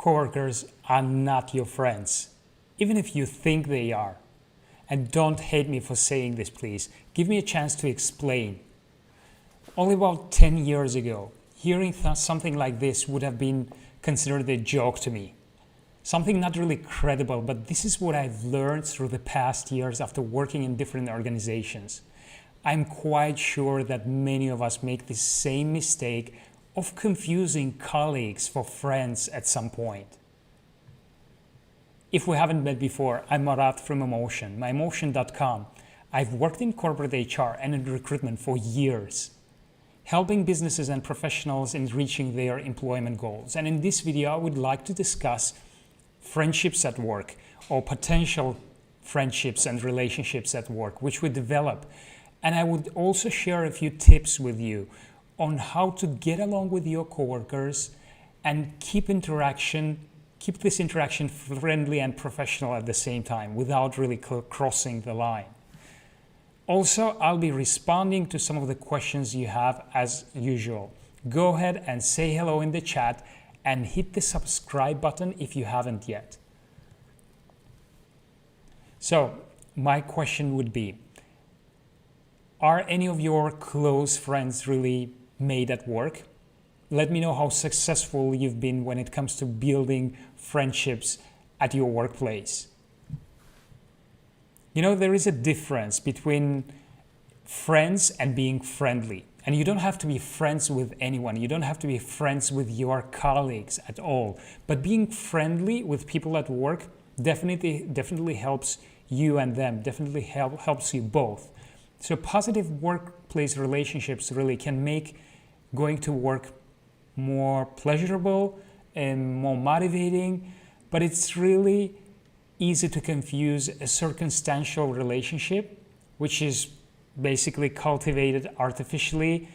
coworkers are not your friends, even if you think they are. And don't hate me for saying this, please. Give me a chance to explain. Only about 10 years ago, hearing something like this would have been considered a joke to me. Something not really credible, but this is what I've learned through the past years after working in different organizations. I'm quite sure that many of us make the same mistake of confusing colleagues for friends at some point. If we haven't met before, I'm Marat from Emotion, myemotion.com. I've worked in corporate HR and in recruitment for years, helping businesses and professionals in reaching their employment goals. And in this video, I would like to discuss friendships at work, or potential friendships and relationships at work, which we develop. And I would also share a few tips with you on how to get along with your coworkers and keep this interaction friendly and professional at the same time without really crossing the line. Also, I'll be responding to some of the questions you have as usual. Go ahead and say hello in the chat and hit the subscribe button if you haven't yet. So, my question would be, are any of your close friends really made at work? Let me know how successful you've been when it comes to building friendships at your workplace. You know, there is a difference between friends and being friendly. And you don't have to be friends with anyone. You don't have to be friends with your colleagues at all. But being friendly with people at work definitely helps you and them, definitely helps you both. So positive workplace relationships really can make going to work more pleasurable and more motivating, but it's really easy to confuse a circumstantial relationship, which is basically cultivated artificially,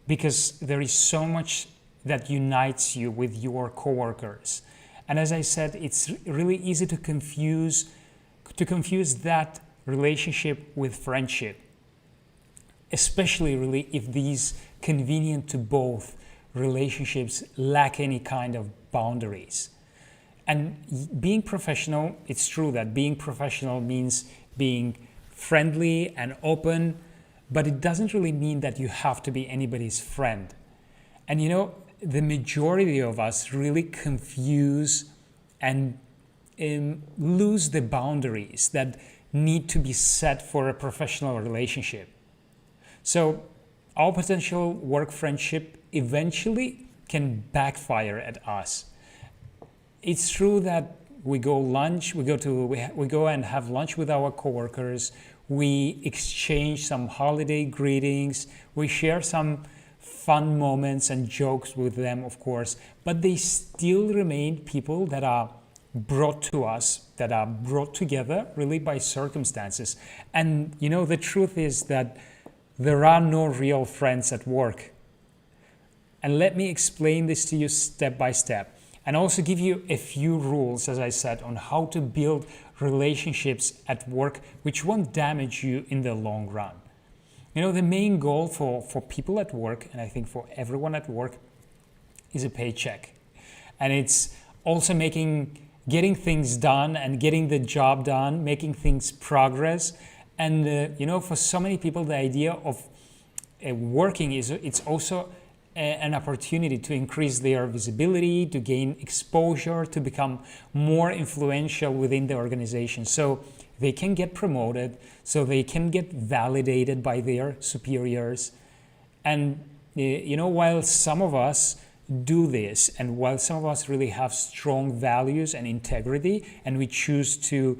because there is so much that unites you with your coworkers. And as I said, it's really easy to confuse that relationship with friendship, especially really if these convenient to both relationships lack any kind of boundaries. And being professional, it's true that being professional means being friendly and open, but it doesn't really mean that you have to be anybody's friend. And you know, the majority of us really confuse and lose the boundaries that need to be set for a professional relationship. So our potential work friendship eventually can backfire at us. It's true that we go and have lunch with our coworkers. We exchange some holiday greetings. We share some fun moments and jokes with them, of course, but they still remain people that are brought to us, that are brought together really by circumstances. And you know, the truth is that there are no real friends at work. And let me explain this to you step by step, and also give you a few rules, as I said, on how to build relationships at work which won't damage you in the long run. You know, the main goal for people at work, and I think for everyone at work, is a paycheck. And it's also getting things done and getting the job done, making things progress. And you know, for so many people, the idea of working it's also an opportunity to increase their visibility, to gain exposure, to become more influential within the organization. So they can get promoted, so they can get validated by their superiors. And you know, while some of us do this, and while some of us really have strong values and integrity, and we choose to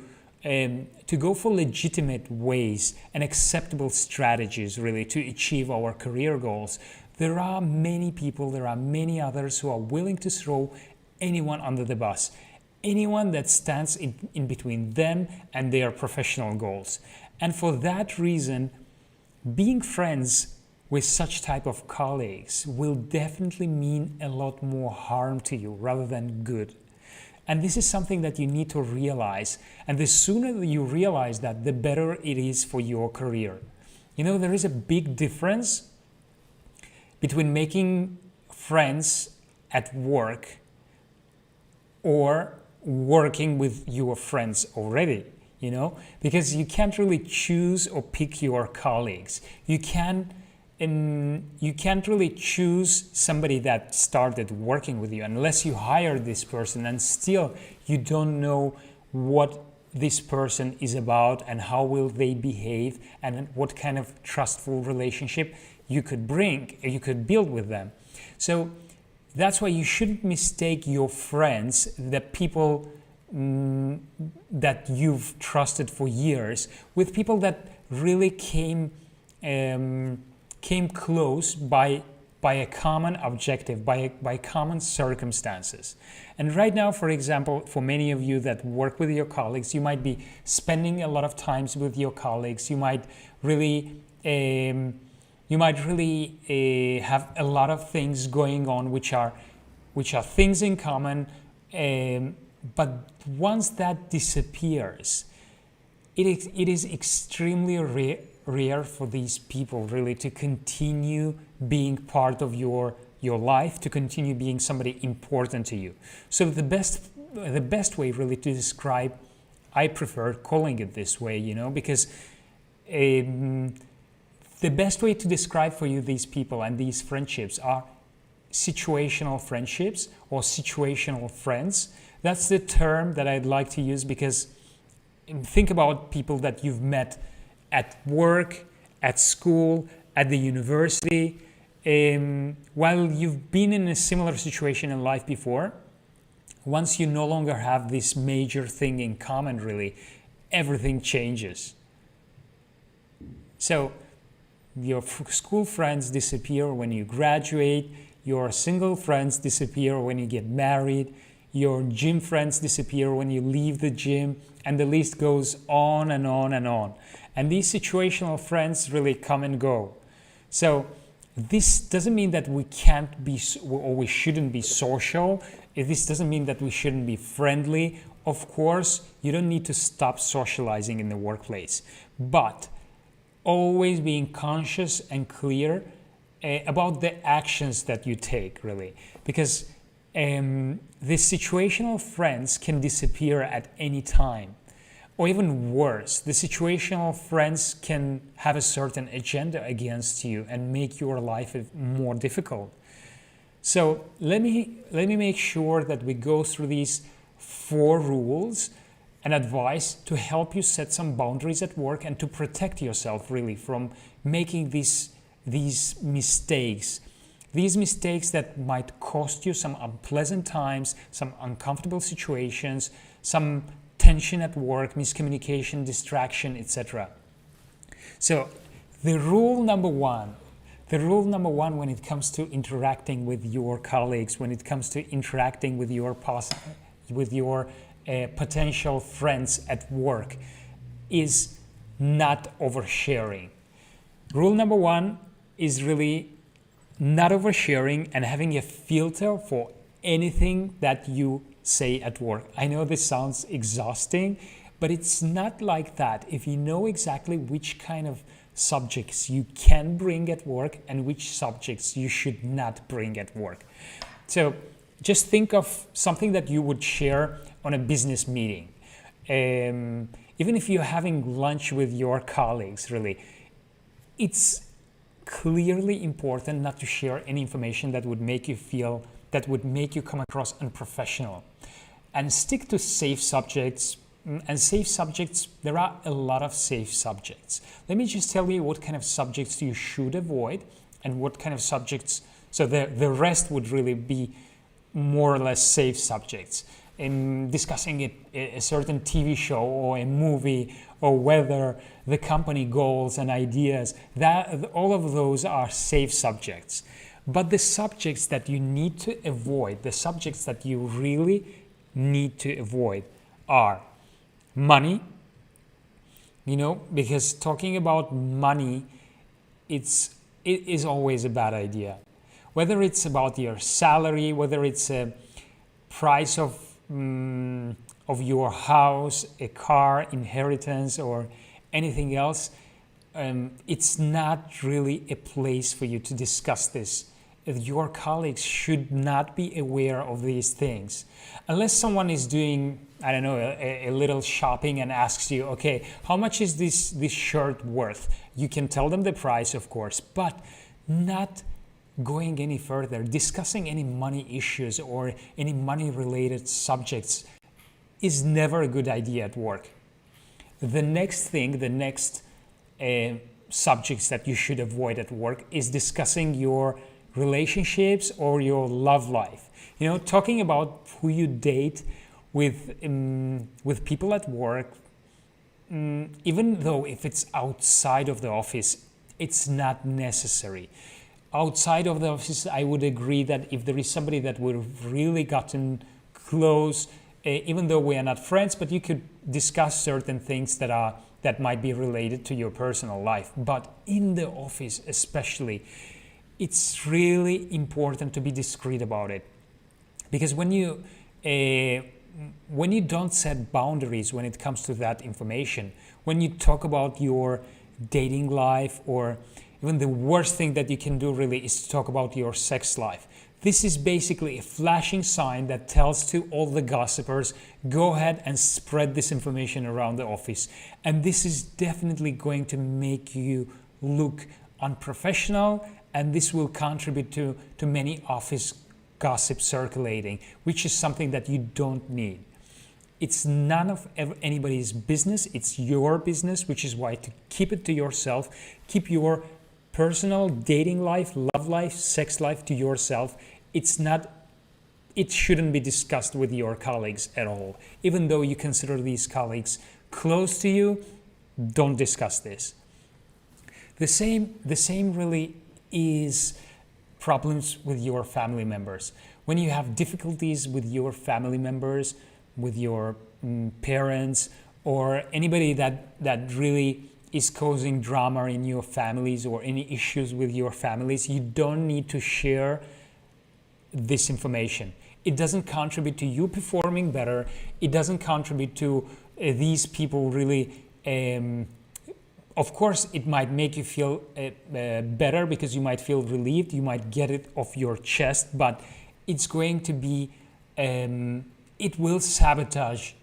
go for legitimate ways and acceptable strategies really to achieve our career goals, there are many people, there are many others who are willing to throw anyone under the bus, anyone that stands in between them and their professional goals. And for that reason, being friends with such type of colleagues will definitely mean a lot more harm to you rather than good. And this is something that you need to realize. And the sooner you realize that, the better it is for your career. You know, there is a big difference between making friends at work or working with your friends already, because you can't really choose or pick your colleagues. You can't really choose somebody that started working with you unless you hire this person, and still you don't know what this person is about and how will they behave and what kind of trustful relationship you could build with them. So that's why you shouldn't mistake your friends, the people that you've trusted for years, with people that really came close by a common objective, by common circumstances. And right now, for example, for many of you that work with your colleagues, you might be spending a lot of times with your colleagues. You might really have a lot of things going on which are things in common, but once that disappears, it is extremely rare for these people really to continue being part of your life, to continue being somebody important to you. So the best way really to describe, I prefer calling it this way, because the best way to describe for you these people and these friendships are situational friendships or situational friends. That's the term that I'd like to use, because think about people that you've met at work, at school, at the university. While you've been in a similar situation in life before, once you no longer have this major thing in common, really, everything changes. So your school friends disappear when you graduate, your single friends disappear when you get married, your gym friends disappear when you leave the gym, and the list goes on and on and on. And these situational friends really come and go. So this doesn't mean that we can't be or we shouldn't be social. This doesn't mean that we shouldn't be friendly. Of course, you don't need to stop socializing in the workplace, but always being conscious and clear about the actions that you take, really, because the situational friends can disappear at any time. Or even worse, the situational friends can have a certain agenda against you and make your life more difficult. So let me make sure that we go through these 4 rules and advice to help you set some boundaries at work and to protect yourself really from making these mistakes. These mistakes that might cost you some unpleasant times, some uncomfortable situations, some tension at work, miscommunication, distraction, etc. So the rule number one when it comes to interacting with your colleagues, when it comes to interacting with your potential friends at work, is not oversharing. Rule number 1 is really not oversharing and having a filter for anything that you say at work. I know this sounds exhausting, but it's not like that. If you know exactly which kind of subjects you can bring at work and which subjects you should not bring at work. So just think of something that you would share on a business meeting. Even if you're having lunch with your colleagues, really, it's clearly important not to share any information that would make you come across unprofessional. And stick to safe subjects. And safe subjects, there are a lot of safe subjects. Let me just tell you what kind of subjects you should avoid and what kind of subjects, so the rest would really be more or less safe subjects. In discussing a certain TV show or a movie or whether the company goals and ideas, that all of those are safe subjects. But the subjects that you need to avoid, the subjects that you really need to avoid are money, because talking about money, it is always a bad idea. Whether it's about your salary, whether it's a price of your house, a car, inheritance, or anything else, it's not really a place for you to discuss this your colleagues should not be aware of these things. Unless someone is doing, I don't know, a little shopping and asks you, okay, how much is this shirt worth? You can tell them the price, of course, but not going any further, discussing any money issues or any money related subjects is never a good idea at work. The next subjects that you should avoid at work is discussing your relationships or your love life. Talking about who you date with people at work, even though if it's outside of the office, it's not necessary. Outside of the office, I would agree that if there is somebody that we've really gotten close, even though we are not friends, but you could discuss certain things that might be related to your personal life. But in the office especially, it's really important to be discreet about it. Because when you don't set boundaries when it comes to that information, when you talk about your dating life, or even the worst thing that you can do really is to talk about your sex life. This is basically a flashing sign that tells to all the gossipers, go ahead and spread this information around the office. And this is definitely going to make you look unprofessional, and this will contribute to many office gossip circulating, which is something that you don't need. It's none of anybody's business. It's your business, which is why to keep it to yourself. Keep your personal dating life, love life, sex life to yourself. It shouldn't be discussed with your colleagues at all. Even though you consider these colleagues close to you, don't discuss this. The same really is problems with your family members. When you have difficulties with your family members, with your parents, or anybody that really is causing drama in your families or any issues with your families, you don't need to share this information. It doesn't contribute to you performing better. It doesn't contribute to these people really. Of course, it might make you feel better because you might feel relieved. You might get it off your chest, but it's going to be, it will sabotage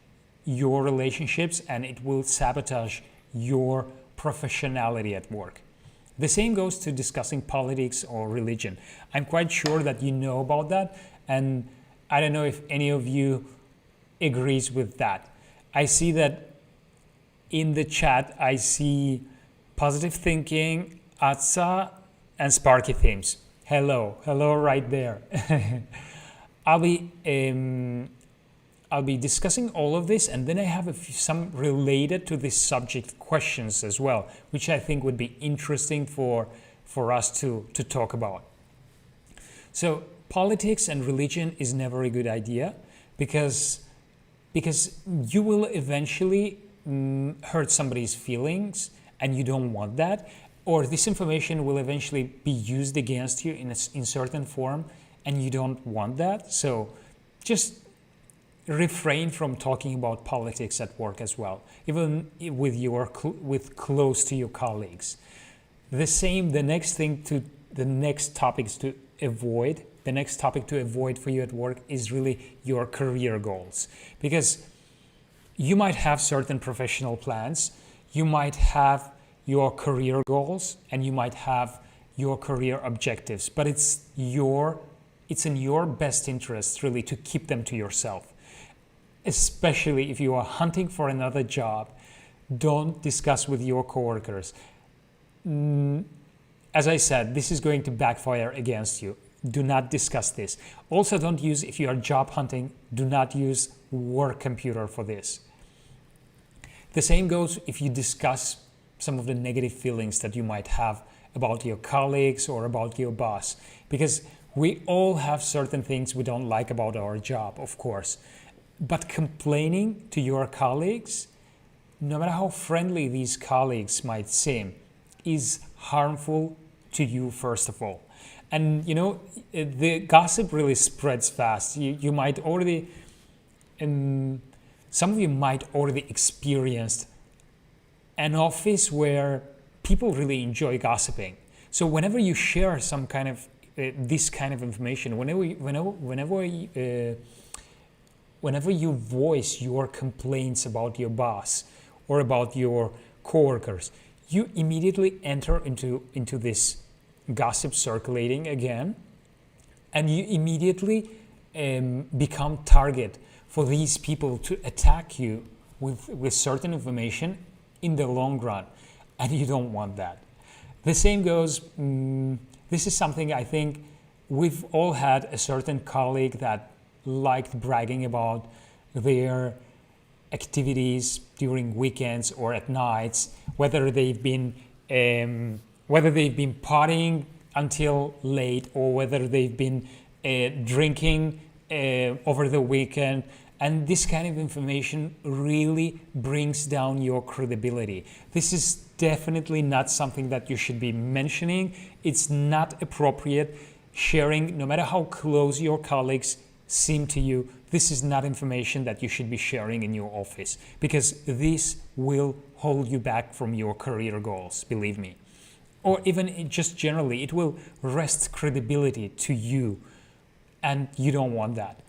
your relationships, and it will sabotage your professionality at work. The same goes to discussing politics or religion. I'm quite sure that you know about that, and I don't know if any of you agrees with that. I see that in the chat, I see Positive Thinking, Atsa, and Sparky Themes. Hello right there. I'll be discussing all of this, and then I have some related to this subject questions as well, which I think would be interesting for us to talk about. So politics and religion is never a good idea because you will eventually hurt somebody's feelings, and you don't want that, or this information will eventually be used against you in certain form, and you don't want that. So just refrain from talking about politics at work as well, even with close to your colleagues. The next topic to avoid for you at work is really your career goals, because you might have certain professional plans, you might have your career goals, and you might have your career objectives, but it's in your best interest really to keep them to yourself. Especially if you are hunting for another job, don't discuss with your coworkers. As I said, this is going to backfire against you. Do not discuss this. Also, don't use, if you are job hunting, do not use work computer for this. The same goes if you discuss some of the negative feelings that you might have about your colleagues or about your boss, because we all have certain things we don't like about our job, of course. But complaining to your colleagues, no matter how friendly these colleagues might seem, is harmful to you first of all. And the gossip really spreads fast. You might already, some of you might already experienced an office where people really enjoy gossiping. So whenever you share some kind of this kind of information. Whenever you voice your complaints about your boss or about your coworkers, you immediately enter into this gossip circulating again, and you immediately become target for these people to attack you with certain information in the long run, and you don't want that. The same goes, this is something I think we've all had a certain colleague that liked bragging about their activities during weekends or at nights, whether they've been partying until late or whether they've been drinking over the weekend. And this kind of information really brings down your credibility. This is definitely not something that you should be mentioning. It's not appropriate sharing, no matter how close your colleagues seem to you. This is not information that you should be sharing in your office, because this will hold you back from your career goals, believe me. Or even just generally, it will wrest credibility to you, and you don't want that.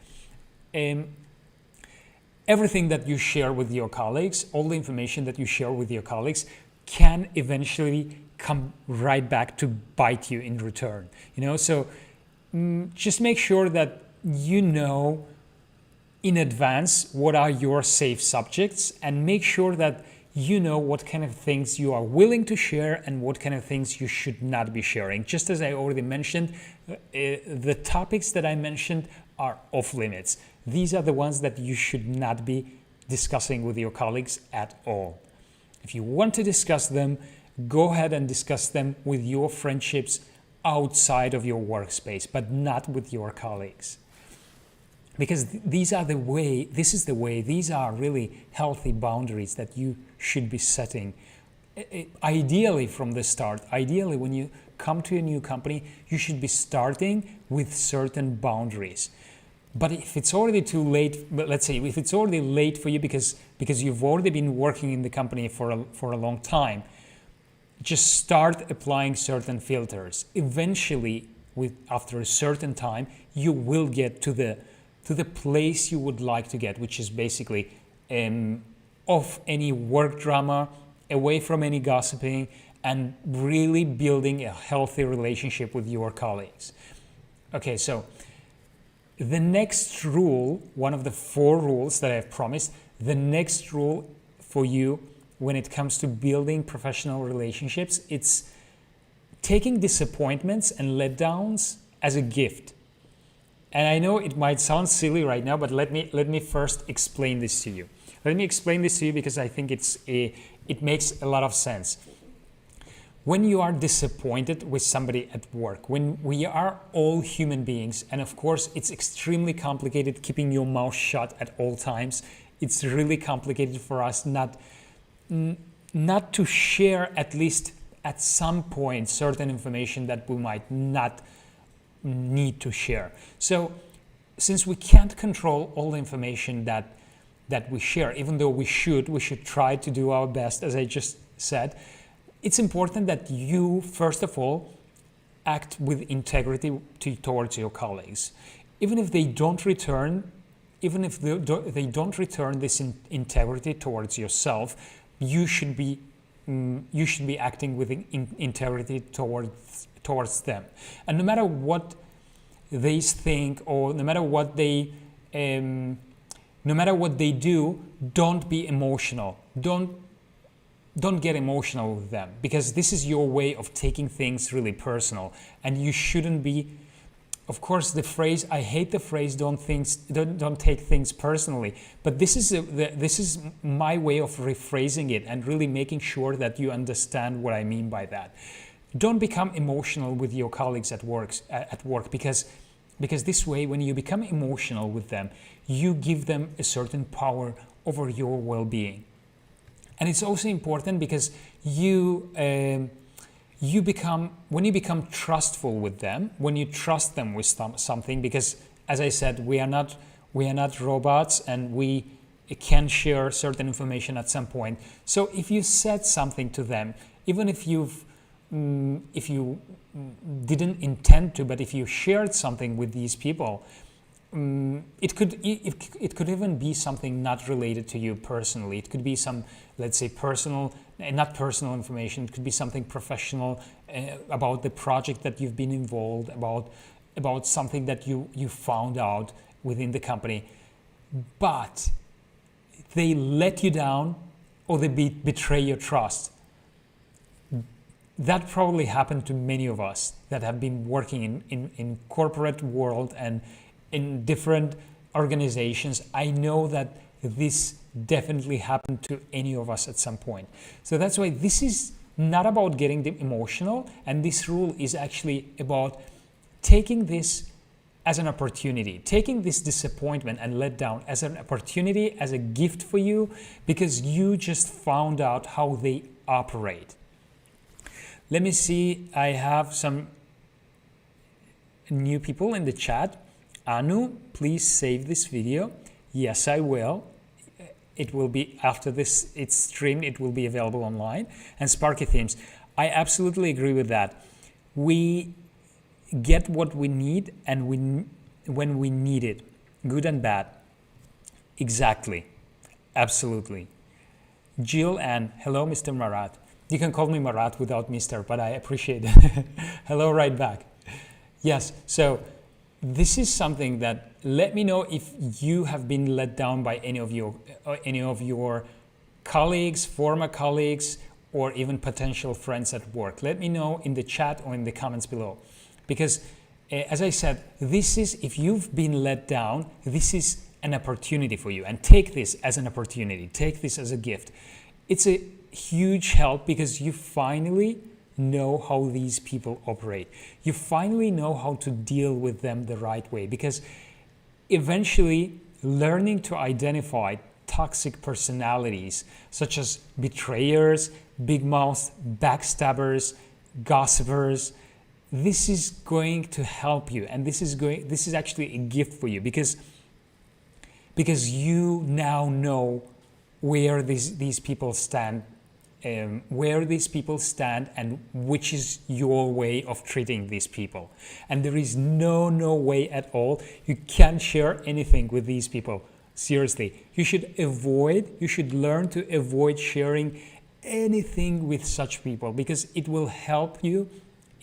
Everything that you share with your colleagues, all the information that you share with your colleagues can eventually come right back to bite you in return. So just make sure that you know in advance what are your safe subjects, and make sure that you know what kind of things you are willing to share and what kind of things you should not be sharing. Just as I already mentioned, the topics that I mentioned are off limits. These are the ones that you should not be discussing with your colleagues at all. If you want to discuss them, go ahead and discuss them with your friendships outside of your workspace, but not with your colleagues. Because these are these are really healthy boundaries that you should be setting. Ideally from the start, when you come to a new company, you should be starting with certain boundaries. But if it's already too late, but let's say if it's already late for you because you've already been working in the company for a long time, just start applying certain filters. Eventually, after a certain time, you will get to the place you would like to get, which is basically off any work drama, away from any gossiping, and really building a healthy relationship with your colleagues. Okay, so the next rule, one of the 4 rules that I've promised, the next rule for you when it comes to building professional relationships, it's taking disappointments and letdowns as a gift. And I know it might sound silly right now, but let me first explain this to you. Let me explain this to you because I think it makes a lot of sense. When you are disappointed with somebody at work, when we are all human beings, and of course it's extremely complicated keeping your mouth shut at all times. It's really complicated for us not to share, at least at some point, certain information that we might not need to share. So since we can't control all the information that we share, even though we should try to do our best, as I just said, it's important that you, first of all, act with integrity towards your colleagues. Even if they don't return this integrity towards yourself, you should be acting with integrity towards them. And no matter what they think, or no matter what they do, don't be emotional. Don't get emotional with them, because this is your way of taking things really personal, and you shouldn't be. Of course, I hate the phrase don't take things personally, but this is my way of rephrasing it and really making sure that you understand what I mean by that. Don't become emotional with your colleagues at work, because this way, when you become emotional with them, you give them a certain power over your well-being. And it's also important because when you become trustful with them, when you trust them with something, because as I said, we are not robots, and we can share certain information at some point. So if you said something to them, even if you've if you didn't intend to, but if you shared something with these people, it could even be something not related to you personally. It could be some, let's say, personal, not personal information. It could be something professional, about the project that you've been involved, about something that you found out within the company, but they let you down or they betray your trust. That probably happened to many of us that have been working in corporate world and in different organizations. I know that this definitely happened to any of us at some point. So that's why this is not about getting emotional, and this rule is actually about taking this as an opportunity, taking this disappointment and letdown as an opportunity, as a gift for you, because you just found out how they operate. Let me see, I have some new people in the chat. Anu, please save this video. Yes, I will. It will be after this, it's streamed, it will be available online. And Sparky Themes, I absolutely agree with that. We get what we need and when we need it, good and bad. Exactly, absolutely. Jill and hello, Mr. Marat. You can call me Marat without Mr., but I appreciate it. Hello, right back. Yes, so this is something that, let me know if you have been let down by any of your colleagues, former colleagues, or even potential friends at work. Let me know in the chat or in the comments below. Because as I said, this is, if you've been let down, this is an opportunity for you. And take this as an opportunity. Take this as a gift. It's a huge help because you finally know how these people operate. You finally know how to deal with them the right way, because eventually learning to identify toxic personalities such as betrayers, big mouths, backstabbers, gossipers, this is going to help you, and this is actually a gift for you, because you now know where these people stand, and which is your way of treating these people. And there is no way at all you can share anything with these people. Seriously, you should learn to avoid sharing anything with such people, because it will help you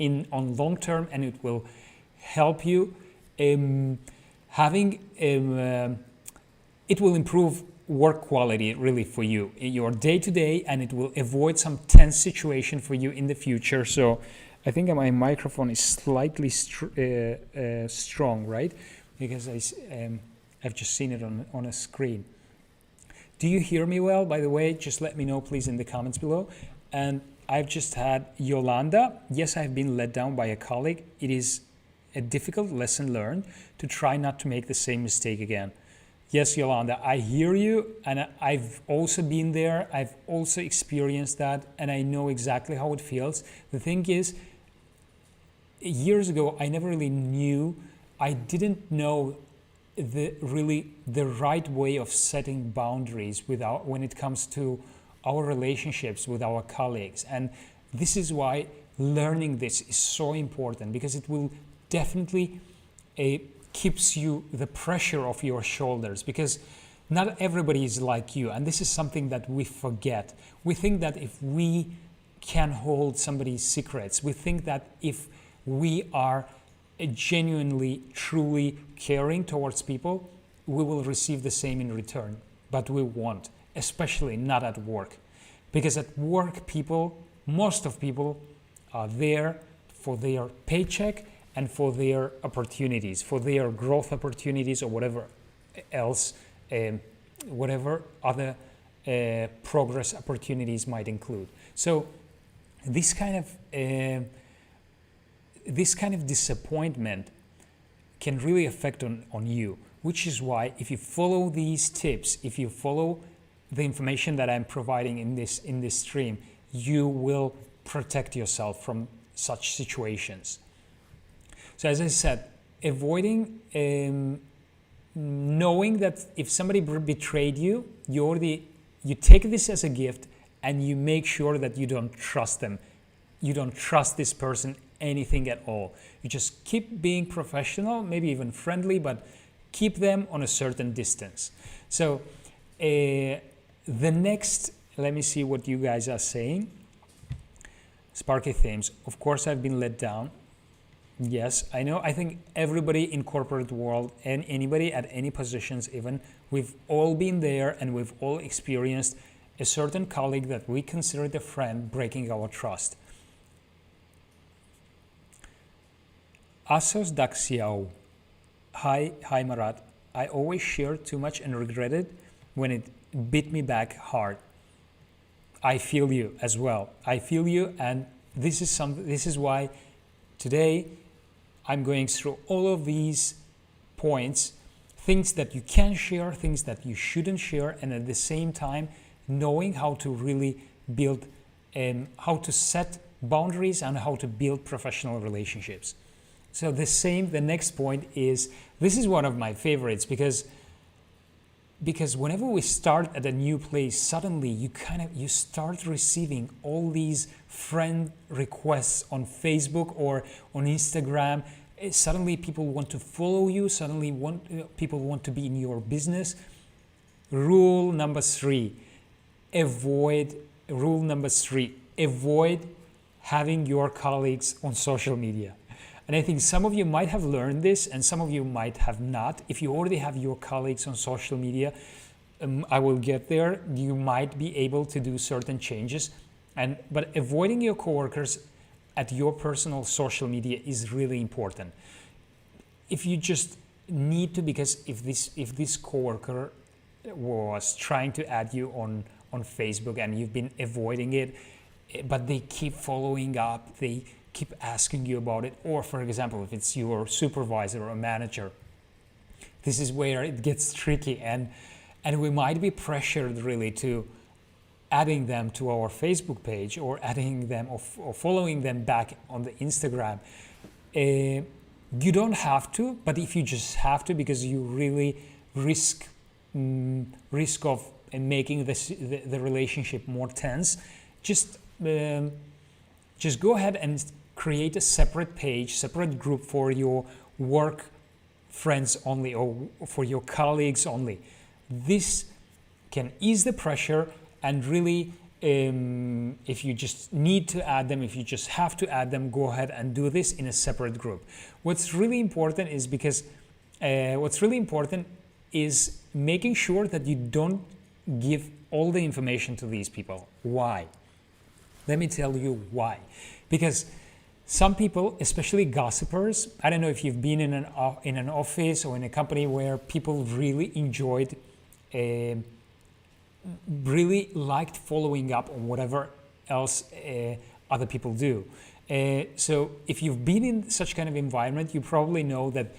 on long term, and it will help you it will improve work quality really for you, your day-to-day, and it will avoid some tense situation for you in the future. So I think my microphone is slightly strong, right? Because I've just seen it on a screen. Do you hear me well? By the way, just let me know please in the comments below. And I've just had Yolanda. Yes, I've been let down by a colleague. It is a difficult lesson learned to try not to make the same mistake again. Yes, Yolanda, I hear you, and I've also been there. I've also experienced that, and I know exactly how it feels. The thing is, years ago, I never really knew, I didn't know the right way of setting boundaries when it comes to our relationships with our colleagues. And this is why learning this is so important, because it will definitely keeps you the pressure off your shoulders, because not everybody is like you, and this is something that we forget. We think that if we can hold somebody's secrets, we think that if we are genuinely, truly caring towards people, we will receive the same in return, but we won't, especially not at work. Because at work, most of people are there for their paycheck and for their opportunities, for their growth opportunities, or whatever else, whatever other progress opportunities might include. So this kind of disappointment can really affect on you, which is why if you follow these tips, if you follow the information that I'm providing in this stream, you will protect yourself from such situations. So as I said, avoiding, knowing that if somebody betrayed you, you take this as a gift, and you make sure that you don't trust them. you don't trust this person anything at all. You just keep being professional, maybe even friendly, but keep them on a certain distance. So the next, let me see what you guys are saying. Sparky themes. Of course, I've been let down. Yes, I know. I think everybody in corporate world and anybody at any positions even, we've all been there and we've all experienced a certain colleague that we considered a friend breaking our trust. Asos Daxiao. Hi Marat. I always shared too much and regretted when it bit me back hard. I feel you as well. I feel you, and this is why today I'm going through all of these points, things that you can share, things that you shouldn't share, and at the same time knowing how to really build how to set boundaries and how to build professional relationships. So the next point is, this is one of my favorites because whenever we start at a new place, suddenly you start receiving all these friend requests on Facebook or on Instagram. Suddenly people want to follow you. Suddenly people want to be in your business. Rule number 3, avoid having your colleagues on social media. And I think some of you might have learned this and some of you might have not. If you already have your colleagues on social media, I will get there. You might be able to do certain changes. But avoiding your coworkers at your personal social media is really important. If you just need to, because if this coworker was trying to add you on Facebook and you've been avoiding it, but they keep following up, they keep asking you about it, or for example, if it's your supervisor or manager, this is where it gets tricky, and we might be pressured really to adding them to our Facebook page or adding them or following them back on the Instagram. You don't have to, but if you just have to because you really risk of making the relationship more tense, just go ahead and create a separate page, separate group for your work friends only or for your colleagues only. This can ease the pressure, and really if you just need to add them, if you just have to add them, go ahead and do this in a separate group. What's really important is making sure that you don't give all the information to these people. Why? Let me tell you why. Because some people, especially gossipers, I don't know if you've been in an office or in a company where people really enjoyed, really liked following up on whatever else other people do. So if you've been in such kind of environment, you probably know that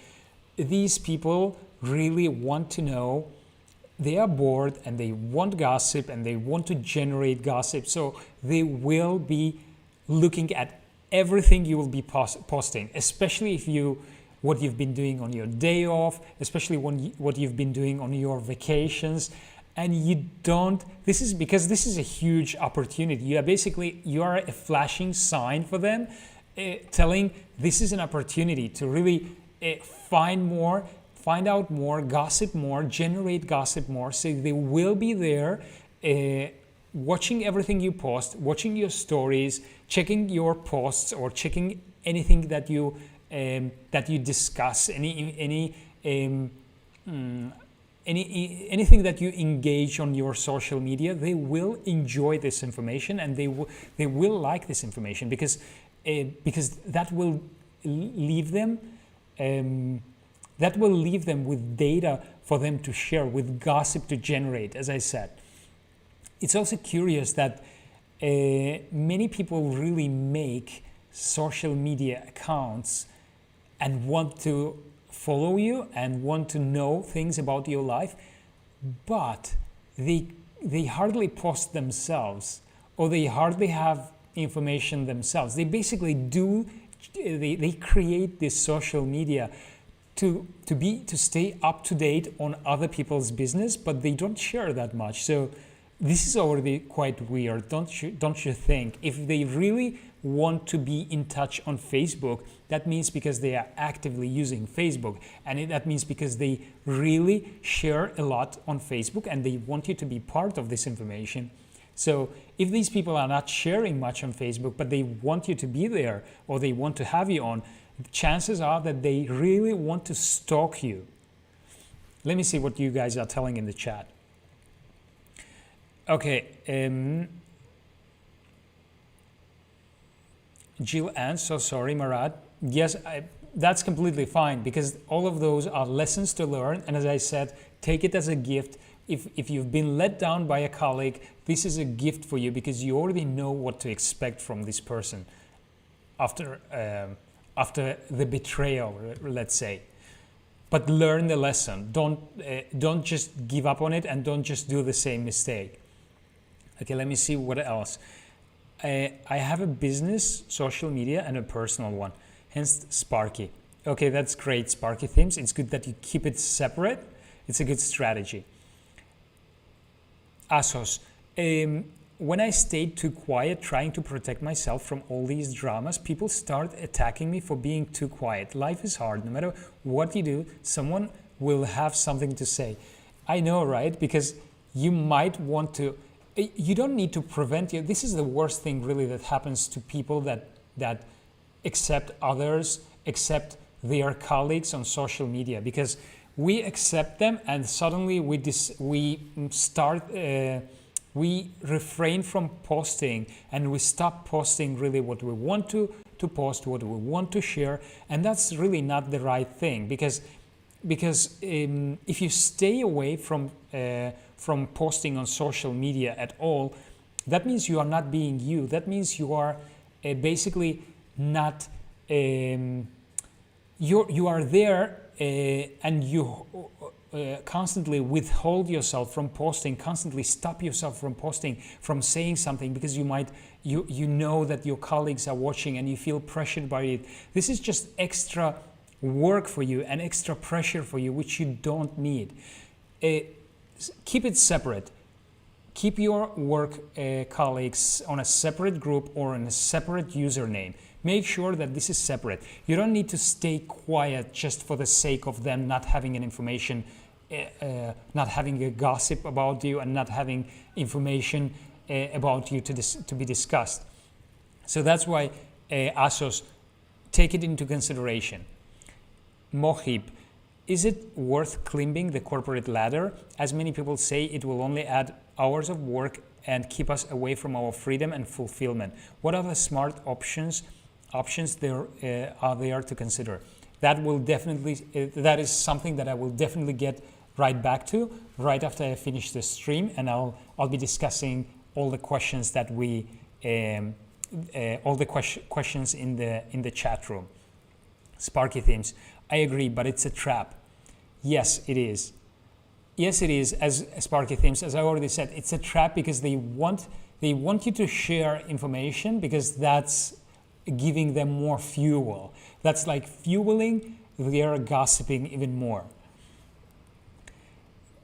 these people really want to know. They are bored and they want gossip and they want to generate gossip. So they will be looking at everything you will be posting, especially what you've been doing on your day off, especially what you've been doing on your vacations. And this is a huge opportunity. You are a flashing sign for them, telling this is an opportunity to really find out more, gossip more, generate gossip more. So they will be there watching everything you post, watching your stories, checking your posts, or checking anything that you discuss, anything that you engage on your social media. They will enjoy this information and they will like this information because that will leave them. That will leave them with data for them to share, with gossip to generate, as I said. It's also curious that many people really make social media accounts and want to follow you and want to know things about your life, but they hardly post themselves, or they hardly have information themselves. They basically they create this social media to stay up to date on other people's business, but they don't share that much. So This is already quite weird, don't you think? If they really want to be in touch on Facebook, that means because they are actively using Facebook, and that means because they really share a lot on Facebook and they want you to be part of this information. So if these people are not sharing much on Facebook, but they want you to be there or they want to have you on, chances are that they really want to stalk you. Let me see what you guys are telling in the chat. Okay, Jill Ann, so sorry, Marat. Yes, that's completely fine, because all of those are lessons to learn. And as I said, take it as a gift. If you've been let down by a colleague, this is a gift for you, because you already know what to expect from this person after the betrayal, let's say. But learn the lesson. Don't just give up on it, and don't just do the same mistake. Okay, let me see what else. I have a business, social media, and a personal one, hence Sparky. Okay, that's great, Sparky Themes. It's good that you keep it separate. It's a good strategy. Asos, when I stayed too quiet, trying to protect myself from all these dramas, people start attacking me for being too quiet. Life is hard. No matter what you do, someone will have something to say. I know, right? Because you might want to... You don't need to prevent you. This is the worst thing really that happens to people that accept others, accept their colleagues on social media, because we accept them and suddenly we refrain from posting, and we stop posting really what we want to post, what we want to share, and that's really not the right thing, because if you stay away from posting on social media at all, that means you are not being you. That means you are basically not, you are there and you constantly withhold yourself from posting, constantly stop yourself from posting, from saying something, because you know that your colleagues are watching and you feel pressured by it. This is just extra work for you and extra pressure for you, which you don't need. Keep it separate. Keep your work colleagues on a separate group or in a separate username. Make sure that this is separate. You don't need to stay quiet just for the sake of them not having an information, not having a gossip about you, and not having information about you to be discussed. So that's why ASOS, take it into consideration. Mohib, is it worth climbing the corporate ladder? As many people say, it will only add hours of work and keep us away from our freedom and fulfillment. What are the smart options there are there to consider? That will definitely, that is something that I will definitely get right back to right after I finish the stream, and I'll be discussing all the questions that we questions in the chat room. Sparky Themes, I agree, but it's a trap. Yes, it is. Yes, it is. As Sparky Themes, as I already said, it's a trap because they want you to share information, because that's giving them more fuel. That's like fueling their gossiping even more.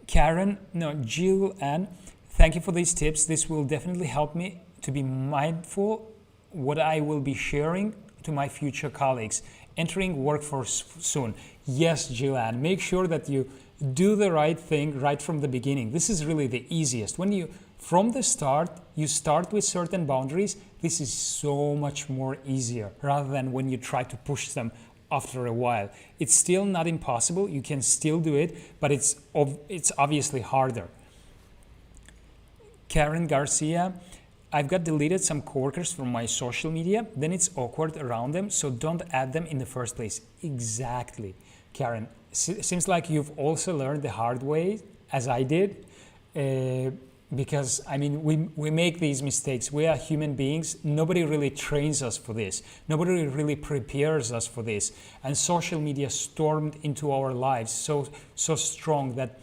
Jill Ann, thank you for these tips. This will definitely help me to be mindful what I will be sharing to my future colleagues entering workforce soon. Yes, Jill Ann, make sure that you do the right thing right from the beginning. This is really the easiest. When you, from the start, you start with certain boundaries, this is so much more easier rather than when you try to push them after a while. It's still not impossible. You can still do it, but it's obviously harder. Karen Garcia, I've got deleted some coworkers from my social media, then it's awkward around them, so don't add them in the first place. Exactly, Karen. Seems like you've also learned the hard way, as I did, because, I mean, we make these mistakes. We are human beings. Nobody really trains us for this. Nobody really prepares us for this. And social media stormed into our lives so strong that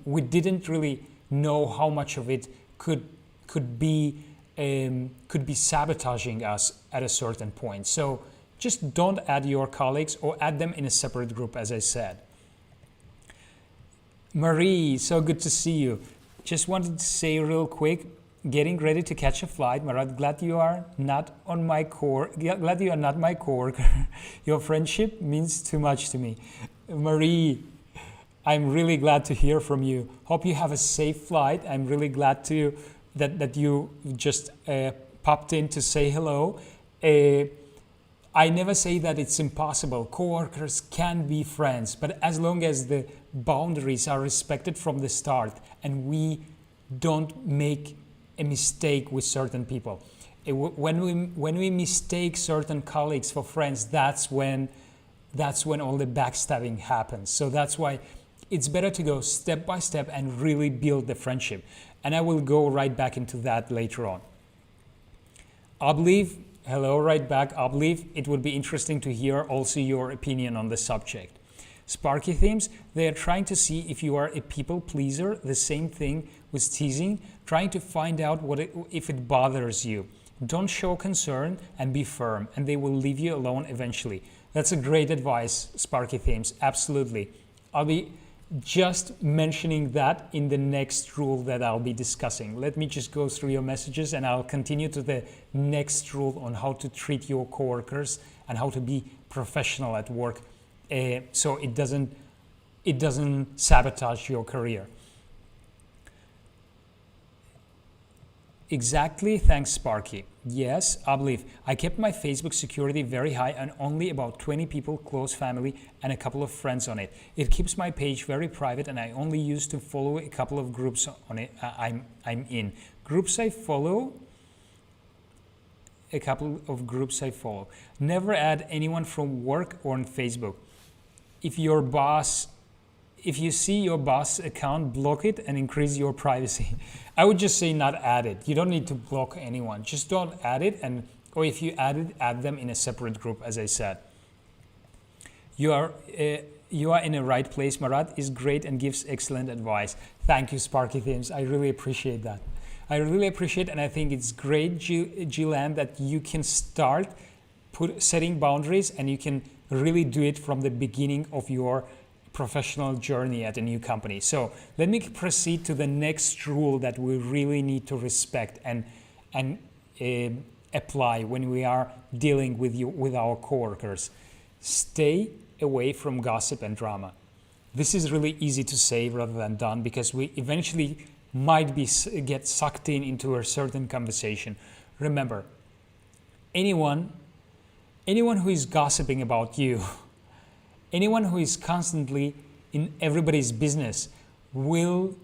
we didn't really know how much of it could be sabotaging us at a certain point. So just don't add your colleagues, or add them in a separate group, as I said. Marie, so good to see you. just wanted to say real quick, getting ready to catch a flight. Marat, glad you are not glad you are not my coworker. Your friendship means too much to me. Marie, I'm really glad to hear from you. Hope you have a safe flight. I'm really glad that you just popped in to say hello. I never say that it's impossible. Coworkers can be friends, but as long as the boundaries are respected from the start and we don't make a mistake with certain people. When we mistake certain colleagues for friends, that's when all the backstabbing happens. So that's why it's better to go step by step and really build the friendship. And I will go right back into that later on. I believe, hello, right back. I believe it would be interesting to hear also your opinion on the subject. Sparky themes, they are trying to see if you are a people pleaser, the same thing with teasing, trying to find out if it bothers you. Don't show concern and be firm, and they will leave you alone eventually. That's a great advice, Sparky themes, absolutely. I'll be just mentioning that in the next rule that I'll be discussing. Let me just go through your messages and I'll continue to the next rule on how to treat your coworkers and how to be professional at work. So it doesn't sabotage your career. Exactly, thanks Sparky. Yes, I believe. I kept my Facebook security very high and only about 20 people, close family, and a couple of friends on it. It keeps my page very private and I only used to follow a couple of groups on it. I'm in. Groups I follow, a couple of groups I follow. Never add anyone from work or on Facebook. If you see your boss account, block it and increase your privacy. I would just say not add it. You don't need to block anyone. Just don't add it, or if you add it, add them in a separate group, as I said. You are in a right place. Marat is great and gives excellent advice. Thank you, Sparky Themes. I really appreciate that. I really appreciate, and I think it's great, Gilan, that you can start setting boundaries and you can really do it from the beginning of your professional journey at a new company. So let me proceed to the next rule that we really need to respect and apply when we are dealing with our coworkers. Stay away from gossip and drama. This is really easy to say rather than done because we eventually might get sucked into a certain conversation. Remember, anyone who is gossiping about you, anyone who is constantly in everybody's business will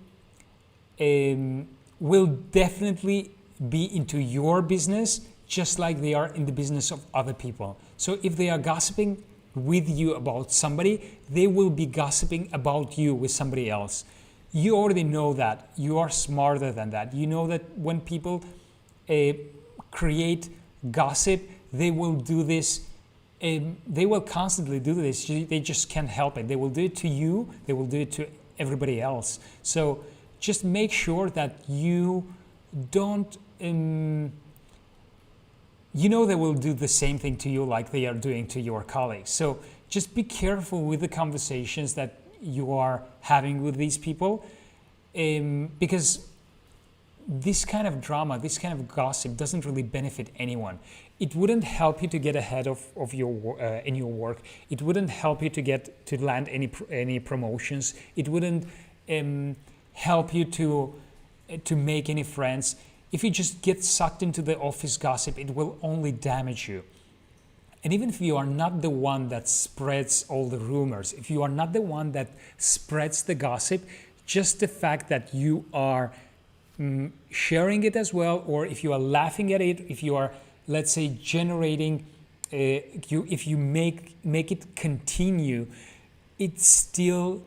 definitely be into your business just like they are in the business of other people. So if they are gossiping with you about somebody, they will be gossiping about you with somebody else. You already know that. You are smarter than that. You know that when people create gossip, they will do this. They will constantly do this. They just can't help it. They will do it to you. They will do it to everybody else. So just make sure that you don't. You know they will do the same thing to you like they are doing to your colleagues. So just be careful with the conversations that you are having with these people, because this kind of drama, this kind of gossip doesn't really benefit anyone. It wouldn't help you to get ahead of your in your work. It wouldn't help you to land any promotions. It wouldn't help you to make any friends. If you just get sucked into the office gossip, it will only damage you. And even if you are not the one that spreads all the rumors, if you are not the one that spreads the gossip, just the fact that you are sharing it as well, or if you are laughing at it, if you are, let's say, generating, if you make it continue, it still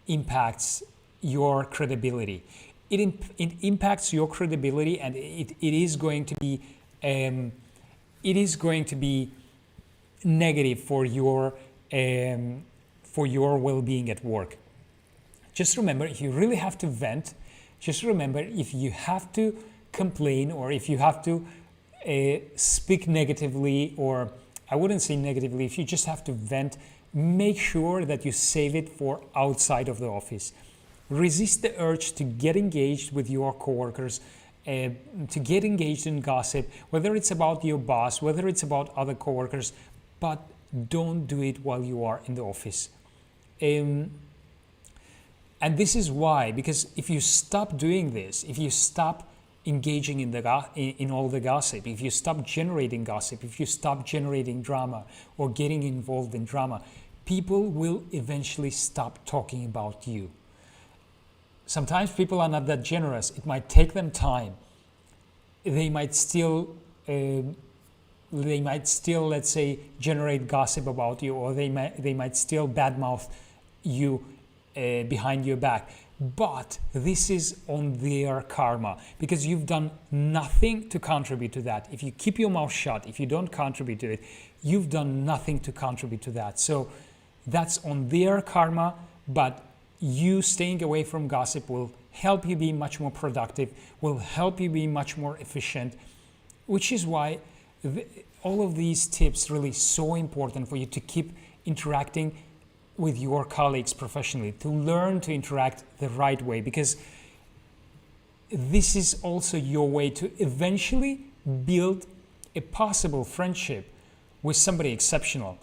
impacts your credibility. It impacts your credibility, and it is going to be negative for your well-being at work. Just remember, if you really have to vent, just remember, if you have to complain or if you have to speak negatively, or I wouldn't say negatively, if you just have to vent, make sure that you save it for outside of the office. Resist the urge to get engaged with your coworkers, to get engaged in gossip, whether it's about your boss, whether it's about other coworkers, but don't do it while you are in the office. And this is why, because if you stop doing this, if you stop engaging in all the gossip, if you stop generating gossip, if you stop generating drama or getting involved in drama, people will eventually stop talking about you. Sometimes people are not that generous. It might take them time. They might still, let's say, generate gossip about you, or they might still badmouth you behind your back. But this is on their karma, because you've done nothing to contribute to that. If you keep your mouth shut, if you don't contribute to it, you've done nothing to contribute to that. So that's on their karma, but you staying away from gossip will help you be much more productive, will help you be much more efficient, which is why all of these tips really so important for you to keep interacting with your colleagues professionally, to learn to interact the right way, because this is also your way to eventually build a possible friendship with somebody exceptional.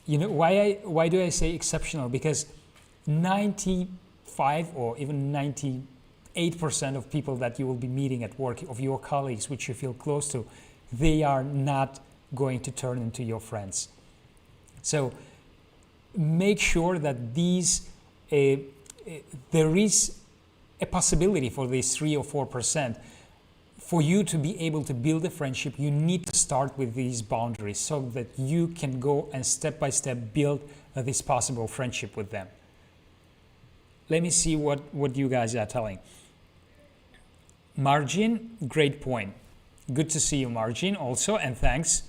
You know why do I say exceptional? Because 95 or even 98% of people that you will be meeting at work, of your colleagues which you feel close to, they are not going to turn into your friends. So make sure that there is a possibility for these 3 or 4%. For you to be able to build a friendship, you need to start with these boundaries so that you can go and step by step build this possible friendship with them. Let me see what you guys are telling. Margin, great point. Good to see you, Margin, also, and thanks.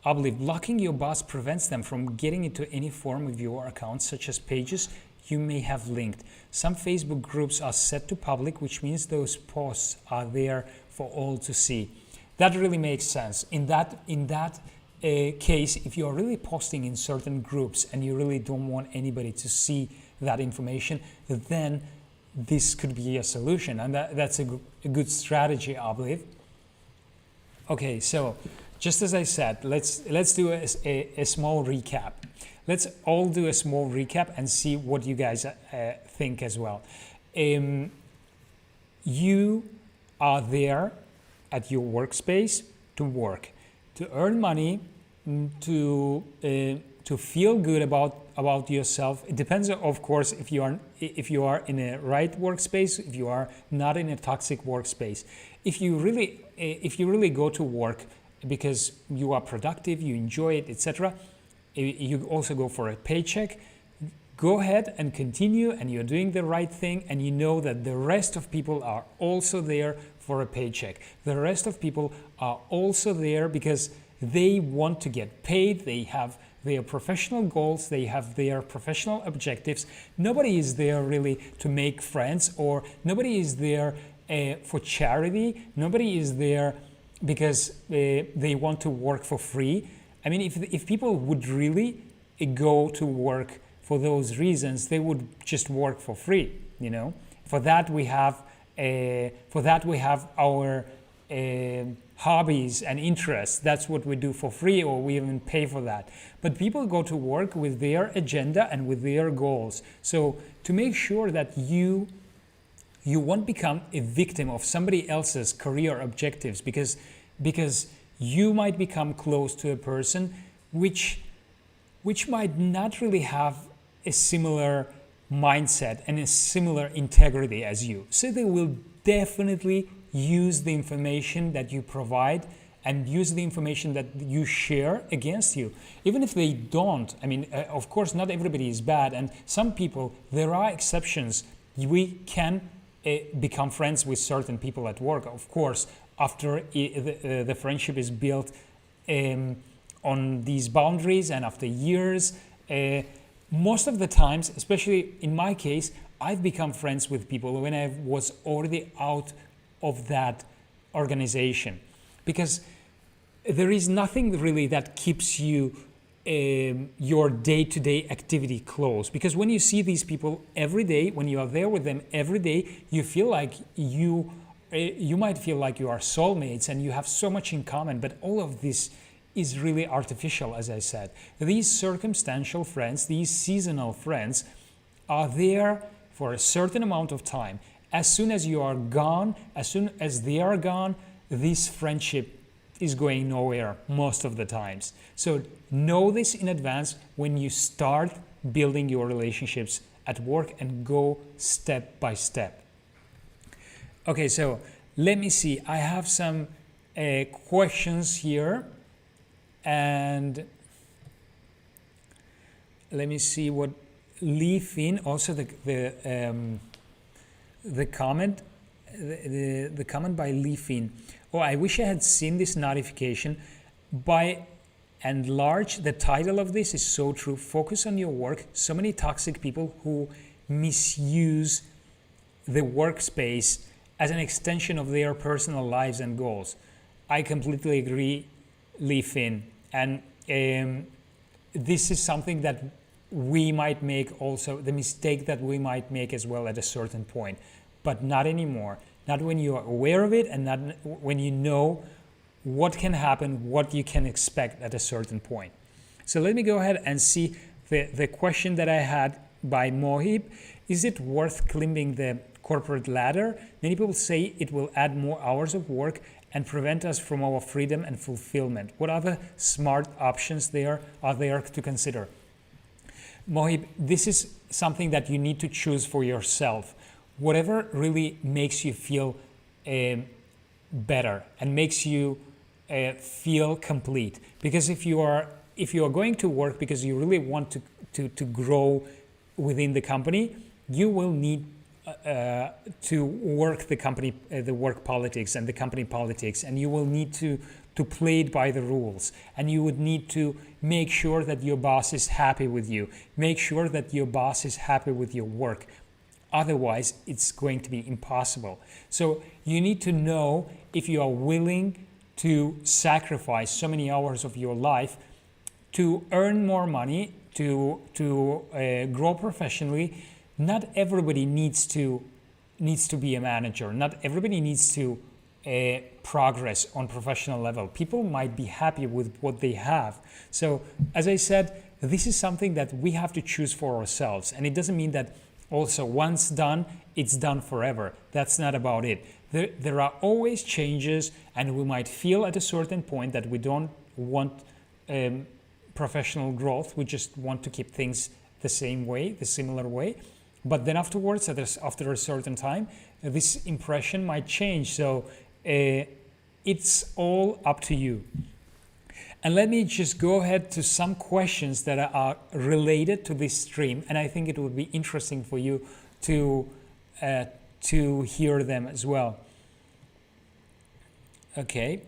I believe blocking your boss prevents them from getting into any form of your account, such as pages you may have linked. Some Facebook groups are set to public, which means those posts are there for all to see. That really makes sense. In that case, if you are really posting in certain groups and you really don't want anybody to see that information, then this could be a solution, and that's a good strategy, I believe. Okay, so just as I said, let's do a small recap. Let's all do a small recap and see what you guys think as well. You are there at your workspace to work, to earn money, to feel good about yourself. It depends, of course, if you are in a right workspace, if you are not in a toxic workspace. If you really go to work because you are productive, you enjoy it, etc., you also go for a paycheck, go ahead and continue, and you're doing the right thing, and you know that the rest of people are also there for a paycheck. The rest of people are also there because they want to get paid, they have their professional goals, they have their professional objectives. Nobody is there really to make friends, or nobody is there for charity. Nobody is there because they want to work for free. I mean, if people would really go to work for those reasons, they would just work for free. You know, for that we have our hobbies and interests. That's what we do for free, or we even pay for that. But people go to work with their agenda and with their goals. So to make sure that you won't become a victim of somebody else's career objectives, because you might become close to a person which might not really have a similar mindset and a similar integrity as you. So they will definitely use the information that you provide and use the information that you share against you. Even if they don't, I mean, of course, not everybody is bad, and some people, there are exceptions. We can become friends with certain people at work, of course, after the friendship is built on these boundaries and after years. Most of the times, especially in my case, I've become friends with people when I was already out of that organization, because there is nothing really that keeps you your day-to-day activity close. Because when you see these people every day, when you are there with them every day, you feel like you might feel like you are soulmates and you have so much in common, but all of this is really artificial, as I said. These circumstantial friends, these seasonal friends, are there for a certain amount of time. As soon as you are gone, as soon as they are gone, this friendship is going nowhere most of the times. So know this in advance when you start building your relationships at work, and go step by step. Okay, so let me see. I have some questions here, and let me see what leave in. Also, the comment, the comment by Leafin. Oh, I wish I had seen this notification. By and large, the title of this is so true. Focus on your work. So many toxic people who misuse the workspace as an extension of their personal lives and goals. I completely agree, Leafin. And this is something that we might make also, the mistake that we might make as well at a certain point, but not anymore. Not when you are aware of it, and not when you know what can happen, what you can expect at a certain point. So let me go ahead and see the question that I had by Mohib. Is it worth climbing the corporate ladder? Many people say it will add more hours of work and prevent us from our freedom and fulfillment. What other smart options are there to consider? Mohib, this is something that you need to choose for yourself. Whatever really makes you feel better and makes you feel complete. Because if you are going to work because you really want to grow within the company, you will need to work the company, the work politics and the company politics, and you will need to play it by the rules, and you would need to make sure that your boss is happy with you, make sure that your boss is happy with your work. Otherwise, it's going to be impossible. So you need to know if you are willing to sacrifice so many hours of your life to earn more money, to grow professionally. Not everybody needs to be a manager. Not everybody needs to progress on professional level. People might be happy with what they have. So as I said, this is something that we have to choose for ourselves. And it doesn't mean that also once done, it's done forever. That's not about it. There are always changes, and we might feel at a certain point that we don't want professional growth. We just want to keep things the same way, the similar way. But then afterwards, after a certain time, this impression might change. So it's all up to you. And let me just go ahead to some questions that are related to this stream, and I think it would be interesting for you to hear them as well. Okay.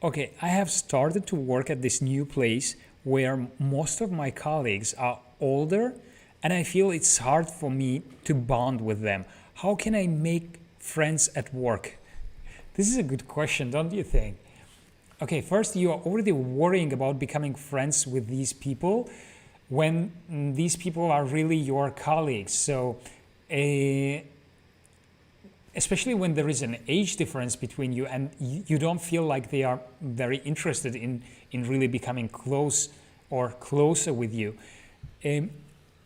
Okay, I have started to work at this new place where most of my colleagues are older, and I feel it's hard for me to bond with them. How can I make friends at work? This is a good question, don't you think? Okay, first, you are already worrying about becoming friends with these people when these people are really your colleagues. So especially when there is an age difference between you and you don't feel like they are very interested in really becoming close or closer with you.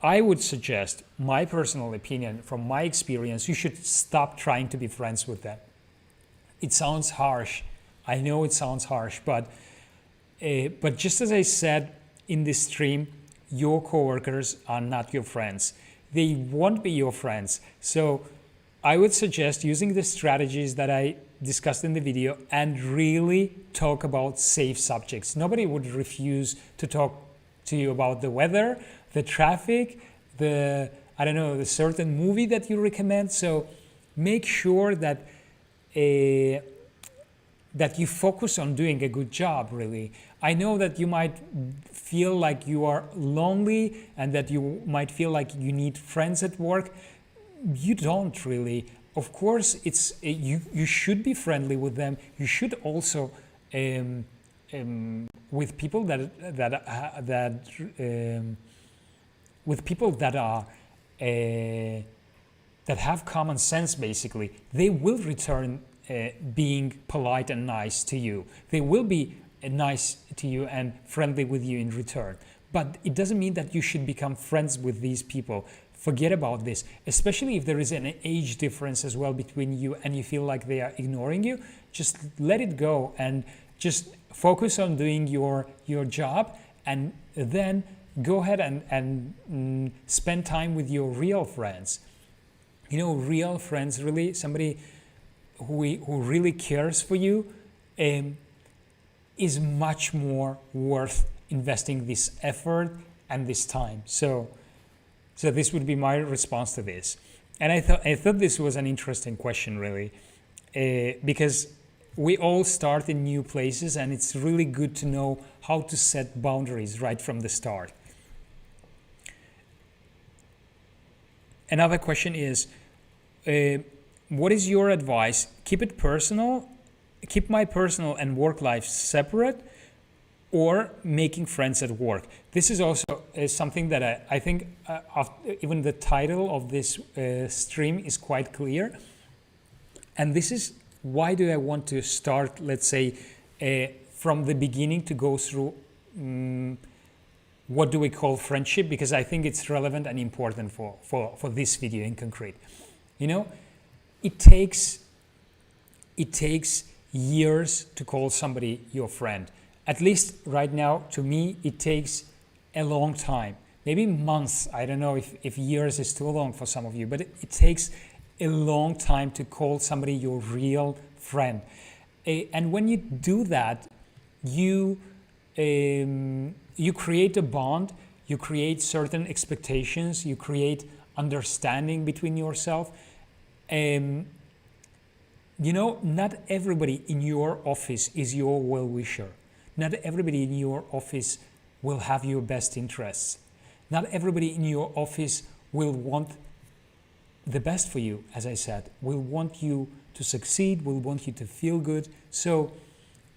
I would suggest, my personal opinion, from my experience, you should stop trying to be friends with them. It sounds harsh. I know it sounds harsh, but just as I said in this stream, your coworkers are not your friends. They won't be your friends. So I would suggest using the strategies that I discussed in the video and really talk about safe subjects. Nobody would refuse to talk to you about the weather, the traffic, the certain movie that you recommend. So make sure that that you focus on doing a good job, really. I know that you might feel like you are lonely and that you might feel like you need friends at work. You don't really. of course, you should be friendly with them. You should also with people with people that are that have common sense. Basically, they will return being polite and nice to you. They will be nice to you and friendly with you in return. But it doesn't mean that you should become friends with these people. Forget about this, especially if there is an age difference as well between you and you feel like they are ignoring you. Just let it go and just focus on doing your job, and then go ahead and spend time with your real friends. You know, real friends, really somebody who really cares for you is much more worth investing this effort and this time. So this would be my response to this. And I thought this was an interesting question, really, because we all start in new places, and it's really good to know how to set boundaries right from the start. Another question is, what is your advice? Keep it personal, keep my personal and work life separate, or making friends at work? This is also something that I think even the title of this stream is quite clear. And this is why do I want to start, let's say, from the beginning to go through what do we call friendship, because I think it's relevant and important for this video in concrete. You know, it takes years to call somebody your friend. At least right now, to me, it takes a long time, maybe months. I don't know if years is too long for some of you, but it takes a long time to call somebody your real friend. And when you do that, you create a bond, you create certain expectations, you create understanding between yourself. You know, not everybody in your office is your well-wisher. Not everybody in your office will have your best interests. Not everybody in your office will want the best for you, as I said, will want you to succeed, will want you to feel good. So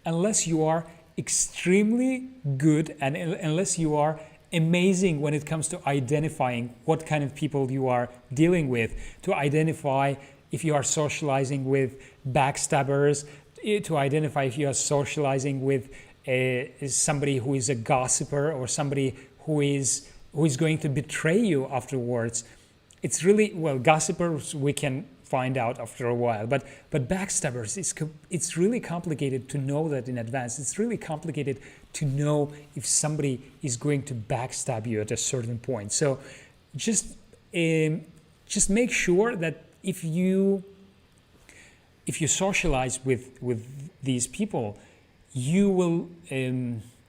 unless you are extremely good and unless you are amazing when it comes to identifying what kind of people you are dealing with, to identify if you are socializing with backstabbers, to identify if you are socializing with somebody who is a gossiper or somebody who is going to betray you afterwards. It's really, well, gossipers we can find out after a while, but backstabbers, it's really complicated to know that in advance. It's really complicated to know if somebody is going to backstab you at a certain point. So just make sure that if you socialize with these people, you will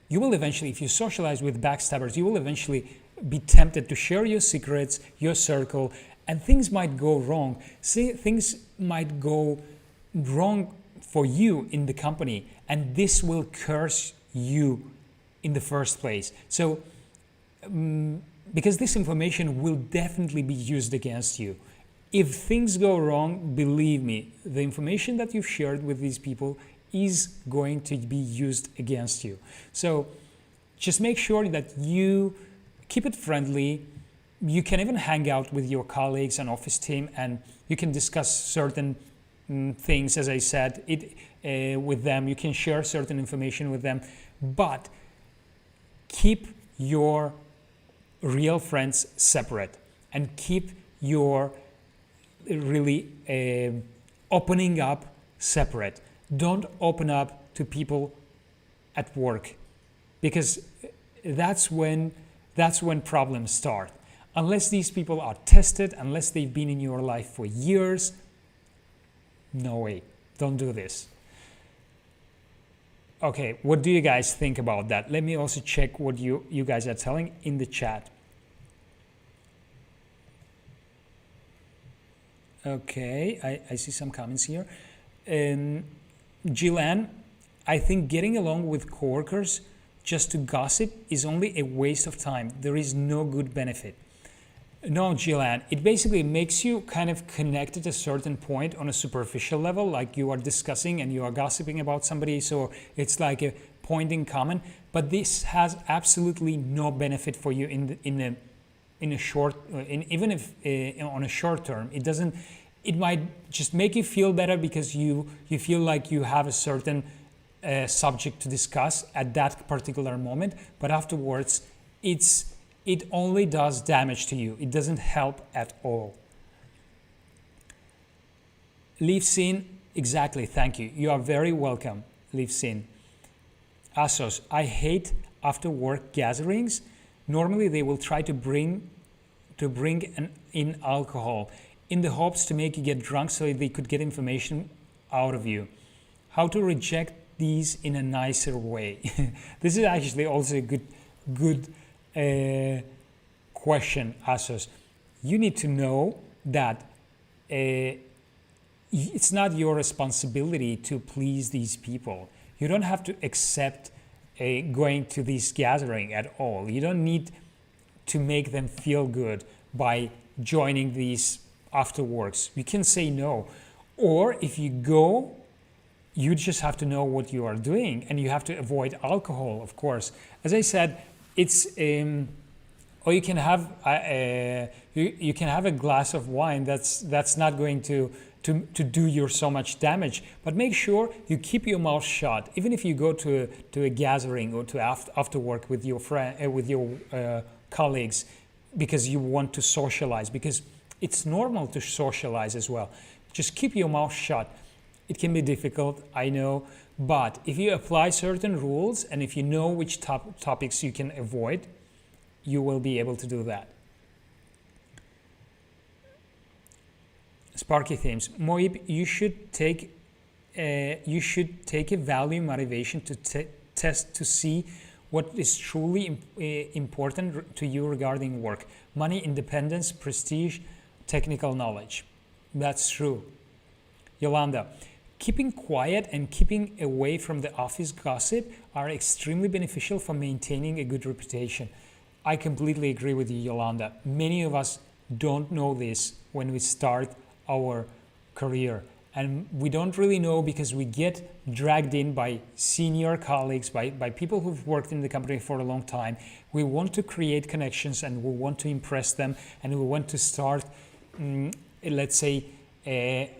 eventually, if you socialize with backstabbers, you will eventually be tempted to share your secrets, your circle, and things might go wrong. Things might go wrong for you in the company, and this will curse you in the first place. So, because this information will definitely be used against you. If things go wrong, believe me, the information that you've shared with these people is going to be used against you. So just make sure that you keep it friendly. You can even hang out with your colleagues and office team, and you can discuss certain things, as I said, with them. You can share certain information with them, but keep your real friends separate and keep your really opening up separate. Don't open up to people at work, because that's when problems start. Unless these people are tested, unless they've been in your life for years, no way. Don't do this. Okay, what do you guys think about that? Let me also check what you guys are telling in the chat. Okay, I see some comments here. Jilan, I think getting along with coworkers just to gossip is only a waste of time. There is no good benefit. No, Jillian, it basically makes you kind of connect at a certain point on a superficial level, like you are discussing and you are gossiping about somebody, so it's like a point in common. But this has absolutely no benefit for you in a short, even if on a short term. It doesn't. It might just make you feel better because you feel like you have a certain subject to discuss at that particular moment, but afterwards, it only does damage to you. It doesn't help at all. Leave scene, exactly, thank you. You are very welcome, leave scene. Asos, I hate after work gatherings. Normally they will try to bring in alcohol in the hopes to make you get drunk so they could get information out of you. How to reject these in a nicer way? This is actually also a good question, Asos. You need to know that it's not your responsibility to please these people. You don't have to accept going to this gathering at all. You don't need to make them feel good by joining these afterworks. You can say no. Or if you go, you just have to know what you are doing, and you have to avoid alcohol, of course. As I said, it's or you can have you can have a glass of wine. That's not going to do you so much damage. But make sure you keep your mouth shut. Even if you go to a gathering or to after work with your friend with your colleagues, because you want to socialize, because it's normal to socialize as well. Just keep your mouth shut. It can be difficult, I know, but if you apply certain rules and if you know which topics you can avoid, you will be able to do that. Sparky themes. Moib, you should take a value motivation to test to see what is truly important to you regarding work. Money, independence, prestige, technical knowledge. That's true. Yolanda, keeping quiet and keeping away from the office gossip are extremely beneficial for maintaining a good reputation. I completely agree with you, Yolanda. Many of us don't know this when we start our career. And we don't really know because we get dragged in by senior colleagues, by people who've worked in the company for a long time. We want to create connections and we want to impress them, and we want to start, let's say,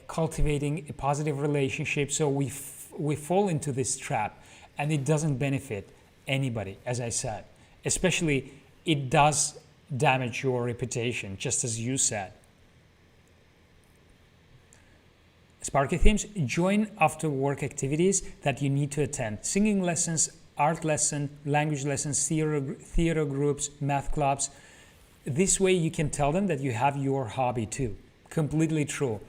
cultivating a positive relationship. So we fall into this trap, and it doesn't benefit anybody, as I said. Especially, it does damage your reputation, just as you said. Sparky themes, join after work activities that you need to attend. Singing lessons, art lesson, language lessons, theater groups, math clubs. This way you can tell them that you have your hobby too. Completely true.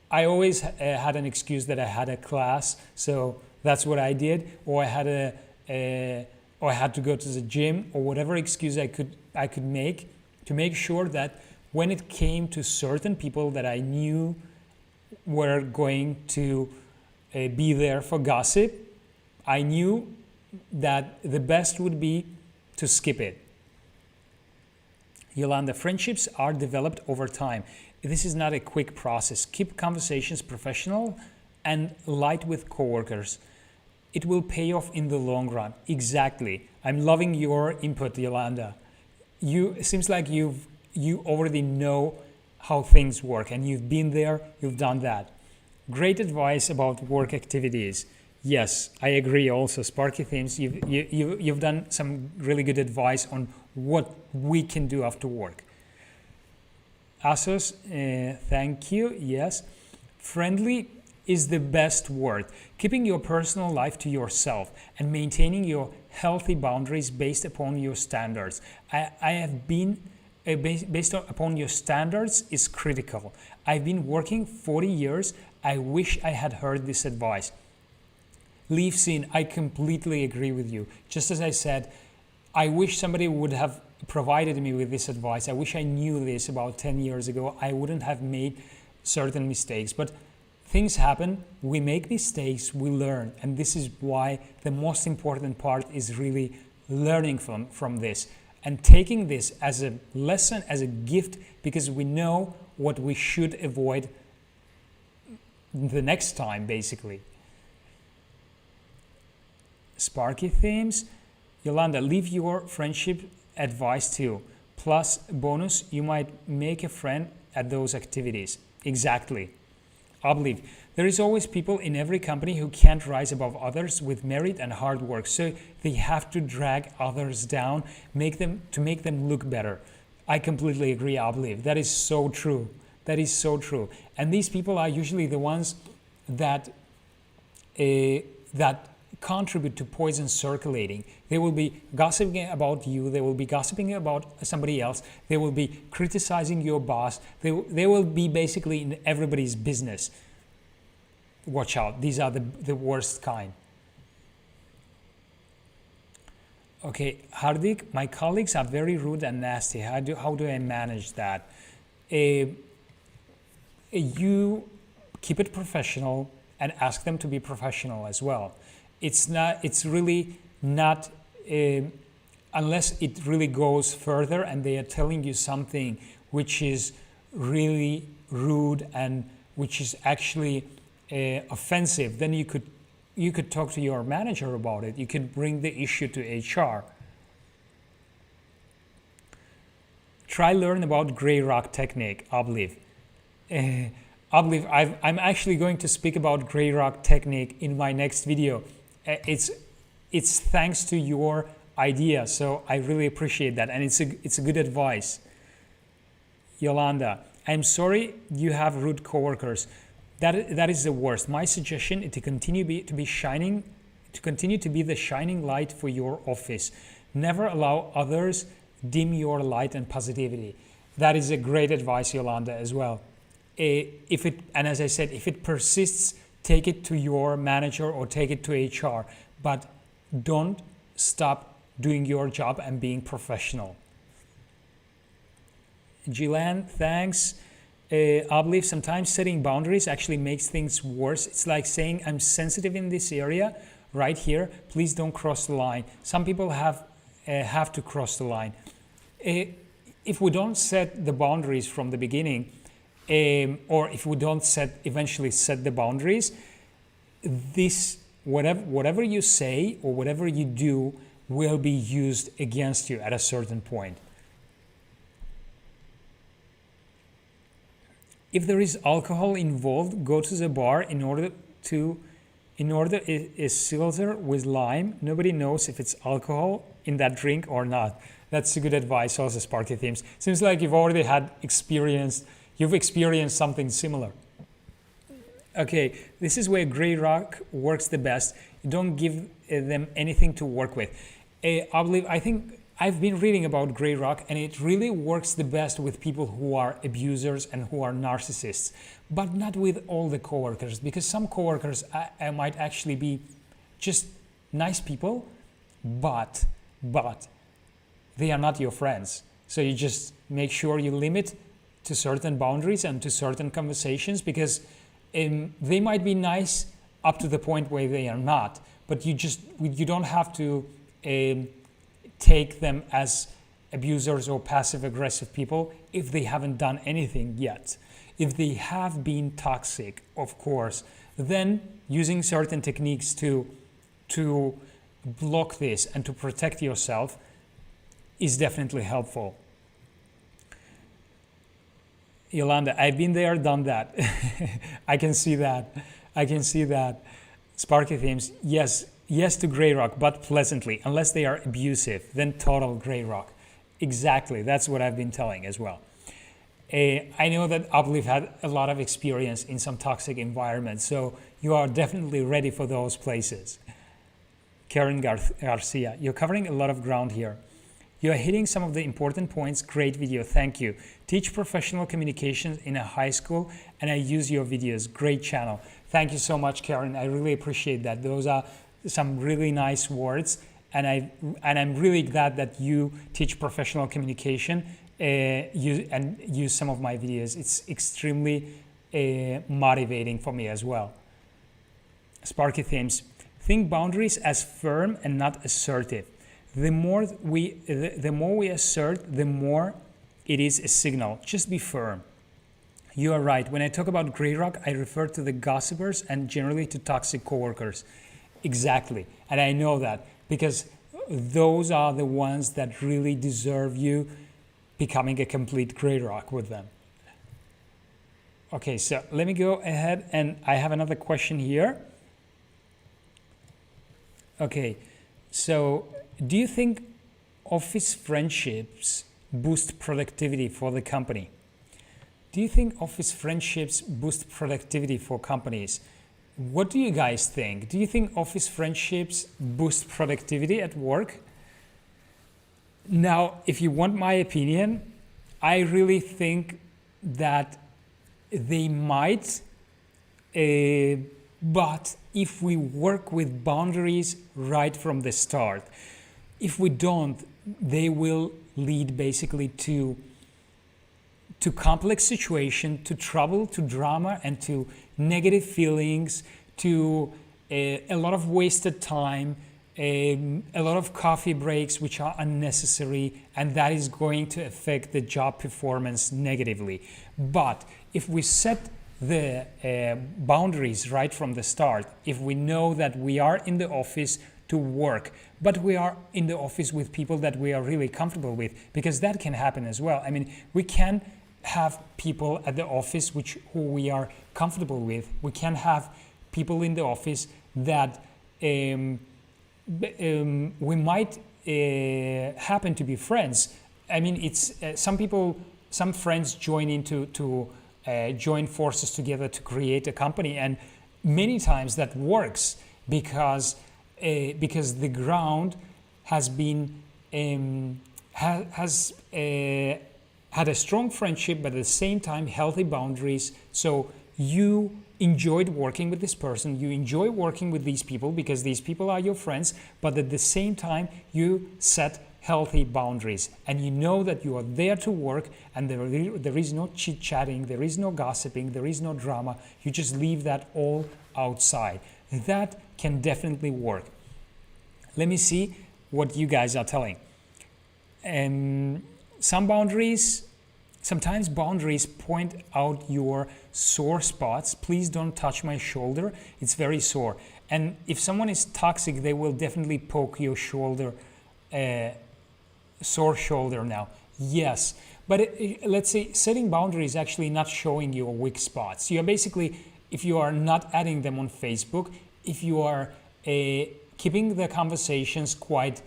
I always had an excuse that I had a class, so that's what I did, or I had to go to the gym, or whatever excuse I could make to make sure that when it came to certain people that I knew were going to be there for gossip, I knew that the best would be to skip it. Yolanda, friendships are developed over time. This is not a quick process. Keep conversations professional and light with coworkers. It will pay off in the long run. Exactly. I'm loving your input, Yolanda. It seems like you already know how things work, and you've been there, you've done that. Great advice about work activities. Yes, I agree also. Sparky themes, you've done some really good advice on what we can do after work. Asos, thank you. Yes. Friendly is the best word. Keeping your personal life to yourself and maintaining your healthy boundaries based upon your standards. I have been based upon your standards is critical. I've been working 40 years. I wish I had heard this advice. Leave scene, I completely agree with you. Just as I said, I wish somebody would have provided me with this advice. I wish I knew this about 10 years ago. I wouldn't have made certain mistakes. But things happen, we make mistakes, we learn. And this is why the most important part is really learning from this. and taking this as a lesson, as a gift, because we know what we should avoid the next time, basically. Sparky themes. Yolanda, leave your friendship advice too. Plus bonus, you might make a friend at those activities. Exactly. I believe there is always people in every company who can't rise above others with merit and hard work. So they have to drag others down, make them look better. I completely agree, I believe. That is so true. That is so true. And these people are usually the ones that that contribute to poison circulating. They will be gossiping about you. They will be gossiping about somebody else. They will be criticizing your boss. They will be basically in everybody's business. Watch out. These are the worst kind. Okay, Hardik, my colleagues are very rude and nasty. How do I manage that? You keep it professional and ask them to be professional as well. It's really not, unless it really goes further and they are telling you something which is really rude and which is actually offensive, then you could talk to your manager about it. You could bring the issue to HR. Try learn about gray rock technique, I believe. I'm actually going to speak about gray rock technique in my next video. It's thanks to your idea, so I really appreciate that, and it's a good advice. Yolanda, I'm sorry you have rude coworkers. That is the worst. My suggestion is to continue to be the shining light for your office. Never allow others dim your light and positivity. That is a great advice, Yolanda, as well. And as I said, if it persists, take it to your manager or take it to HR, but don't stop doing your job and being professional. Gilan, thanks. I believe sometimes setting boundaries actually makes things worse. It's like saying, I'm sensitive in this area right here. Please don't cross the line. Some people have to cross the line. If we don't set the boundaries from the beginning, or if we don't eventually set the boundaries, this whatever you say or whatever you do will be used against you at a certain point. If there is alcohol involved, go to the bar in order a seltzer with lime. Nobody knows if it's alcohol in that drink or not. That's a good advice also, Sparky Themes. Seems like you've already you've experienced something similar. Okay, this is where gray rock works the best. You don't give them anything to work with. I think I've been reading about gray rock, and it really works the best with people who are abusers and who are narcissists, but not with all the coworkers, because some coworkers might actually be just nice people, but they are not your friends. So you just make sure you limit to certain boundaries and to certain conversations, because they might be nice up to the point where they are not, but you don't have to take them as abusers or passive-aggressive people if they haven't done anything yet. If they have been toxic, of course, then using certain techniques to block this and to protect yourself is definitely helpful. Yolanda, I've been there, done that. I can see that. Sparky Themes, yes to gray rock, but pleasantly. Unless they are abusive, then total gray rock. Exactly, that's what I've been telling as well. I know that Uplift had a lot of experience in some toxic environments, so you are definitely ready for those places. Karen Garcia, you're covering a lot of ground here. You are hitting some of the important points. Great video, thank you. Teach professional communications in a high school, and I use your videos. Great channel. Thank you so much, Karen. I really appreciate that. Those are some really nice words, and I'm really glad that you teach professional communication and use some of my videos. It's extremely motivating for me as well. Sparky Themes, think boundaries as firm and not assertive. the more we assert, the more it is a signal. Just be firm. You are right. When I talk about gray rock, I refer to the gossipers and generally to toxic coworkers. Exactly. And I know that because those are the ones that really deserve you becoming a complete gray rock with them. Okay, so let me go ahead, and I have another question here. Okay, so do you think office friendships boost productivity for the company? Do you think office friendships boost productivity for companies? What do you guys think? Do you think office friendships boost productivity at work? Now, if you want my opinion, I really think that they might, but if we work with boundaries right from the start, if we don't, they will lead basically to complex situation, to trouble, to drama, and to negative feelings, to a lot of wasted time, a lot of coffee breaks which are unnecessary, and that is going to affect the job performance negatively. But if we set the boundaries right from the start, if we know that we are in the office to work, but we are in the office with people that we are really comfortable with, because that can happen as well. I mean, we can have people at the office who we are comfortable with. We can have people in the office that we might happen to be friends. I mean, it's some friends join join forces together to create a company, and many times that works because the ground has been had a strong friendship, but at the same time healthy boundaries. So you enjoyed working with this person, you enjoy working with these people because these people are your friends, but at the same time you set healthy boundaries, and you know that you are there to work, and there is no chit-chatting, there is no gossiping, there is no drama. You just leave that all outside. That can definitely work. Let me see what you guys are telling. Sometimes boundaries point out your sore spots. Please don't touch my shoulder. It's very sore. And if someone is toxic, they will definitely poke your shoulder, sore shoulder now. Yes. But let's say setting boundaries is actually not showing your weak spots. You are basically, if you are not adding them on Facebook, if you are keeping the conversations quite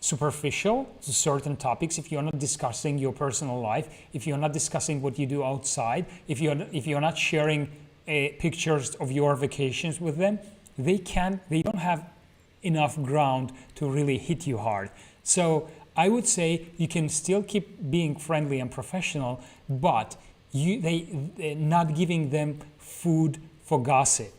superficial to certain topics, if you're not discussing your personal life, if you're not discussing what you do outside, if you're not sharing pictures of your vacations with them, they don't have enough ground to really hit you hard. So I would say you can still keep being friendly and professional, but they not giving them food for gossip.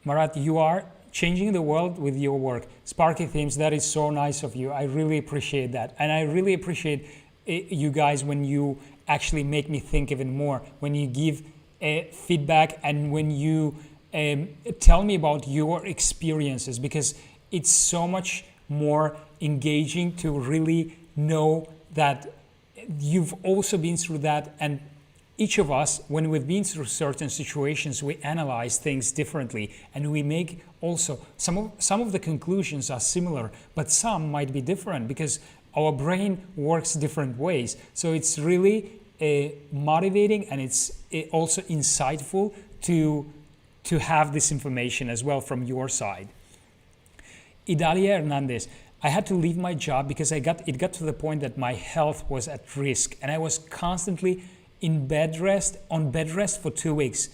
Marat, you are changing the world with your work. Sparky Themes, that is so nice of you. I really appreciate that. And I really appreciate you guys when you actually make me think even more, when you give feedback and when you tell me about your experiences, because it's so much more engaging to really know that you've also been through that. And each of us, when we've been through certain situations, we analyze things differently, and we make also some of the conclusions are similar, but some might be different because our brain works different ways. So it's really motivating, and it's also insightful to have this information as well from your side. Idalia Hernandez, I had to leave my job because it got to the point that my health was at risk, and I was constantly on bed rest for 2 weeks.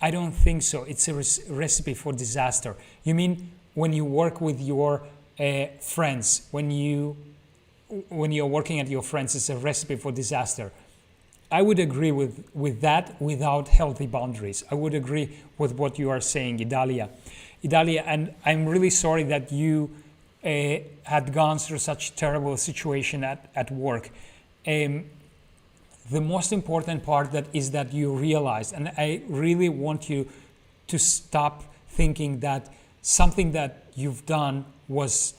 I don't think so. It's a recipe for disaster. You mean when you work with your friends, when you're working at your friends, it's a recipe for disaster. I would agree with that without healthy boundaries. I would agree with what you are saying, Idalia, and I'm really sorry that you had gone through such terrible situation at work. The most important part is that you realize, and I really want you to stop thinking that something that you've done was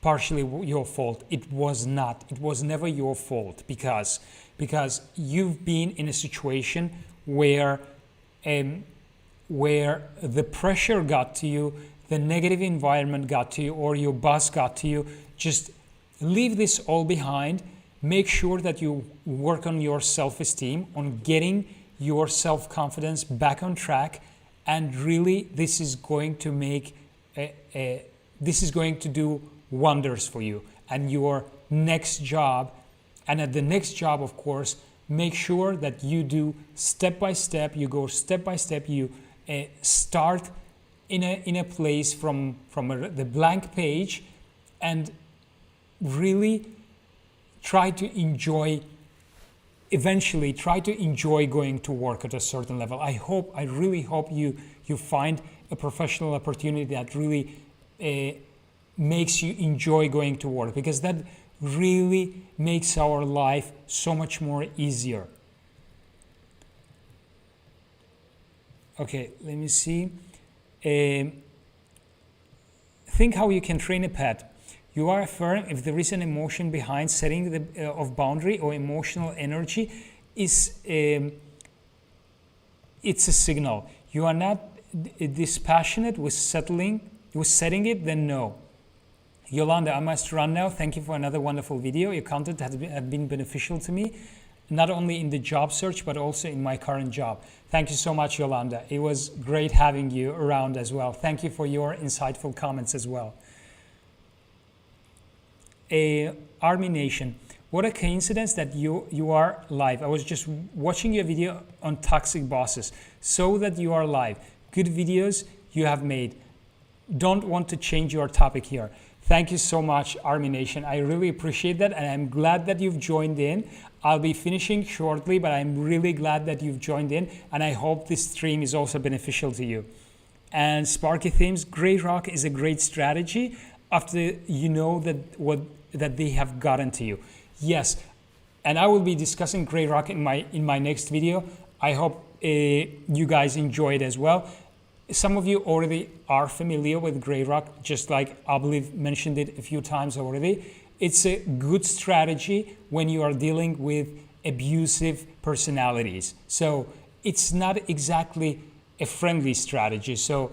partially your fault. It was not. It was never your fault, because you've been in a situation where the pressure got to you, the negative environment got to you, or your boss got to you. Just leave this all behind. Make sure that you work on your self-esteem, on getting your self-confidence back on track, and really this is going to make this is going to do wonders for you and your next job. And at the next job, of course, make sure that you do step by step. You go step by step. You start in a place from the blank page, and really try to enjoy. Eventually, try to enjoy going to work at a certain level. I really hope you find a professional opportunity that really makes you enjoy going to work, because that really makes our life so much more easier. Okay, let me see. Think how you can train a pet. You are firm if there is an emotion behind setting of boundary or emotional energy. It's a signal. You are not dispassionate with setting it, then no. Yolanda, I must run now. Thank you for another wonderful video. Your content has been beneficial to me, not only in the job search, but also in my current job. Thank you so much, Yolanda. It was great having you around as well. Thank you for your insightful comments as well. Army Nation, what a coincidence that you are live. I was just watching your video on toxic bosses, so that you are live. Good videos you have made. Don't want to change your topic here. Thank you so much, Army Nation. I really appreciate that, and I'm glad that you've joined in. I'll be finishing shortly, but I'm really glad that you've joined in, and I hope this stream is also beneficial to you. And Sparky Themes, Grey Rock is a great strategy after you know that they have gotten to you. Yes, and I will be discussing Grey Rock in my next video. I hope you guys enjoy it as well. Some of you already are familiar with Grey Rock, just like I believe mentioned it a few times already. It's a good strategy when you are dealing with abusive personalities. So it's not exactly a friendly strategy. So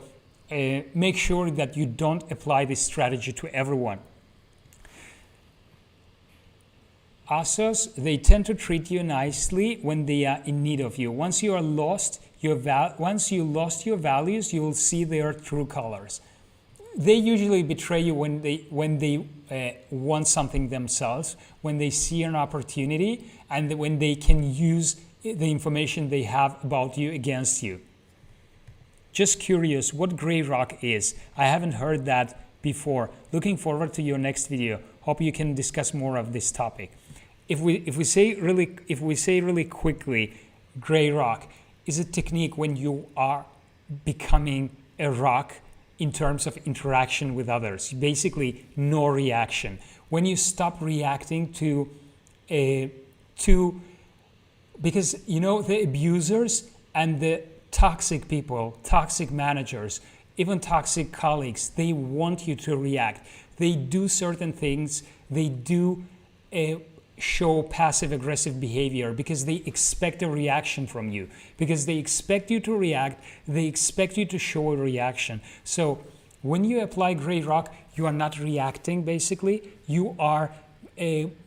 make sure that you don't apply this strategy to everyone. Asos, they tend to treat you nicely when they are in need of you. Once you are lost, once you lost your values, you will see their true colors. They usually betray you when they want something themselves, when they see an opportunity, and when they can use the information they have about you against you. Just curious what Grey Rock is. I haven't heard that before. Looking forward to your next video. Hope you can discuss more of this topic. If we say really quickly, Grey Rock is a technique when you are becoming a rock in terms of interaction with others. Basically, no reaction. When you stop reacting because you know the abusers and the toxic people, toxic managers, even toxic colleagues, they want you to react. They do certain things. They do show passive-aggressive behavior because they expect a reaction from you. Because they expect you to react, they expect you to show a reaction. So when you apply Grey Rock, you are not reacting, basically. You are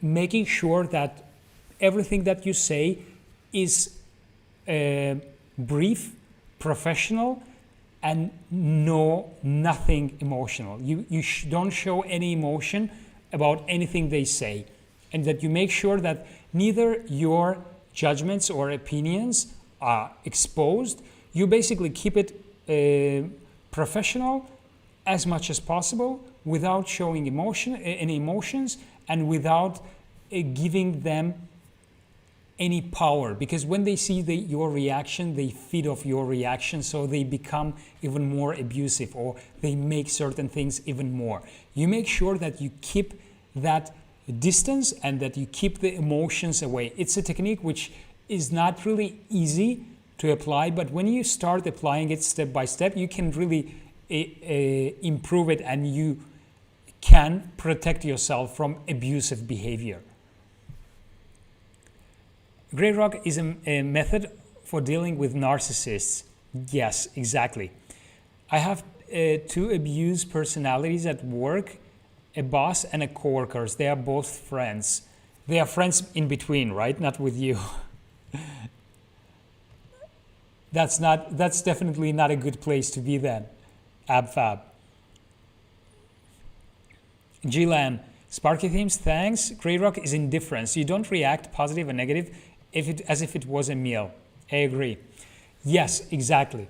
making sure that everything that you say is brief, professional, and nothing emotional. You don't show any emotion about anything they say. And that you make sure that neither your judgments or opinions are exposed. You basically keep it professional as much as possible without showing any emotions, and without giving them any power. Because when they see your reaction, they feed off your reaction, so they become even more abusive, or they make certain things even more. You make sure that you keep that distance and that you keep the emotions away. It's a technique which is not really easy to apply, but when you start applying it step by step, you can really improve it, and you can protect yourself from abusive behavior. Grey rock is a method for dealing with narcissists. Yes, exactly. I have two abused personalities at work, a boss and a coworkers. They are both friends. They are friends in between, right? Not with you. That's definitely not a good place to be then. Abfab. Gilan, Sparky Themes, thanks. Grey rock is indifference. You don't react positive and negative as if it was a meal. I agree. Yes, exactly.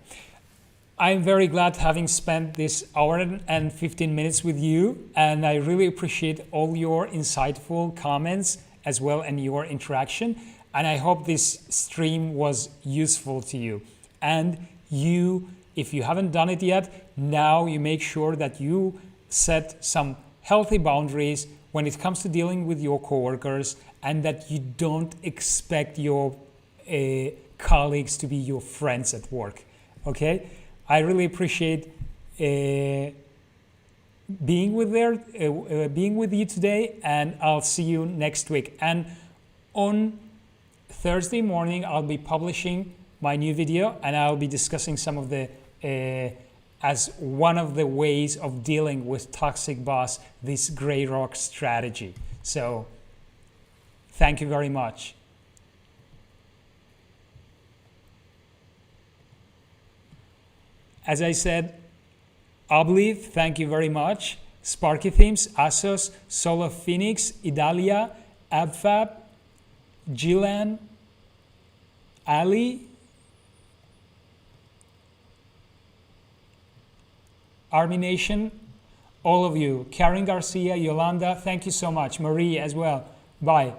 I'm very glad having spent this hour and 15 minutes with you, and I really appreciate all your insightful comments as well and your interaction. And I hope this stream was useful to you. And you, if you haven't done it yet, now you make sure that you set some healthy boundaries when it comes to dealing with your coworkers, and that you don't expect your colleagues to be your friends at work. Okay? I really appreciate being with you today, and I'll see you next week. And on Thursday morning, I'll be publishing my new video, and I'll be discussing some of the as one of the ways of dealing with toxic boss, this Grey rock strategy. So thank you very much. As I said, Obliv, thank you very much. Sparky Themes, Asos, Solo Phoenix, Idalia, Abfab, Gilan, Ali, Army Nation, all of you. Karen Garcia, Yolanda, thank you so much. Marie as well. Bye.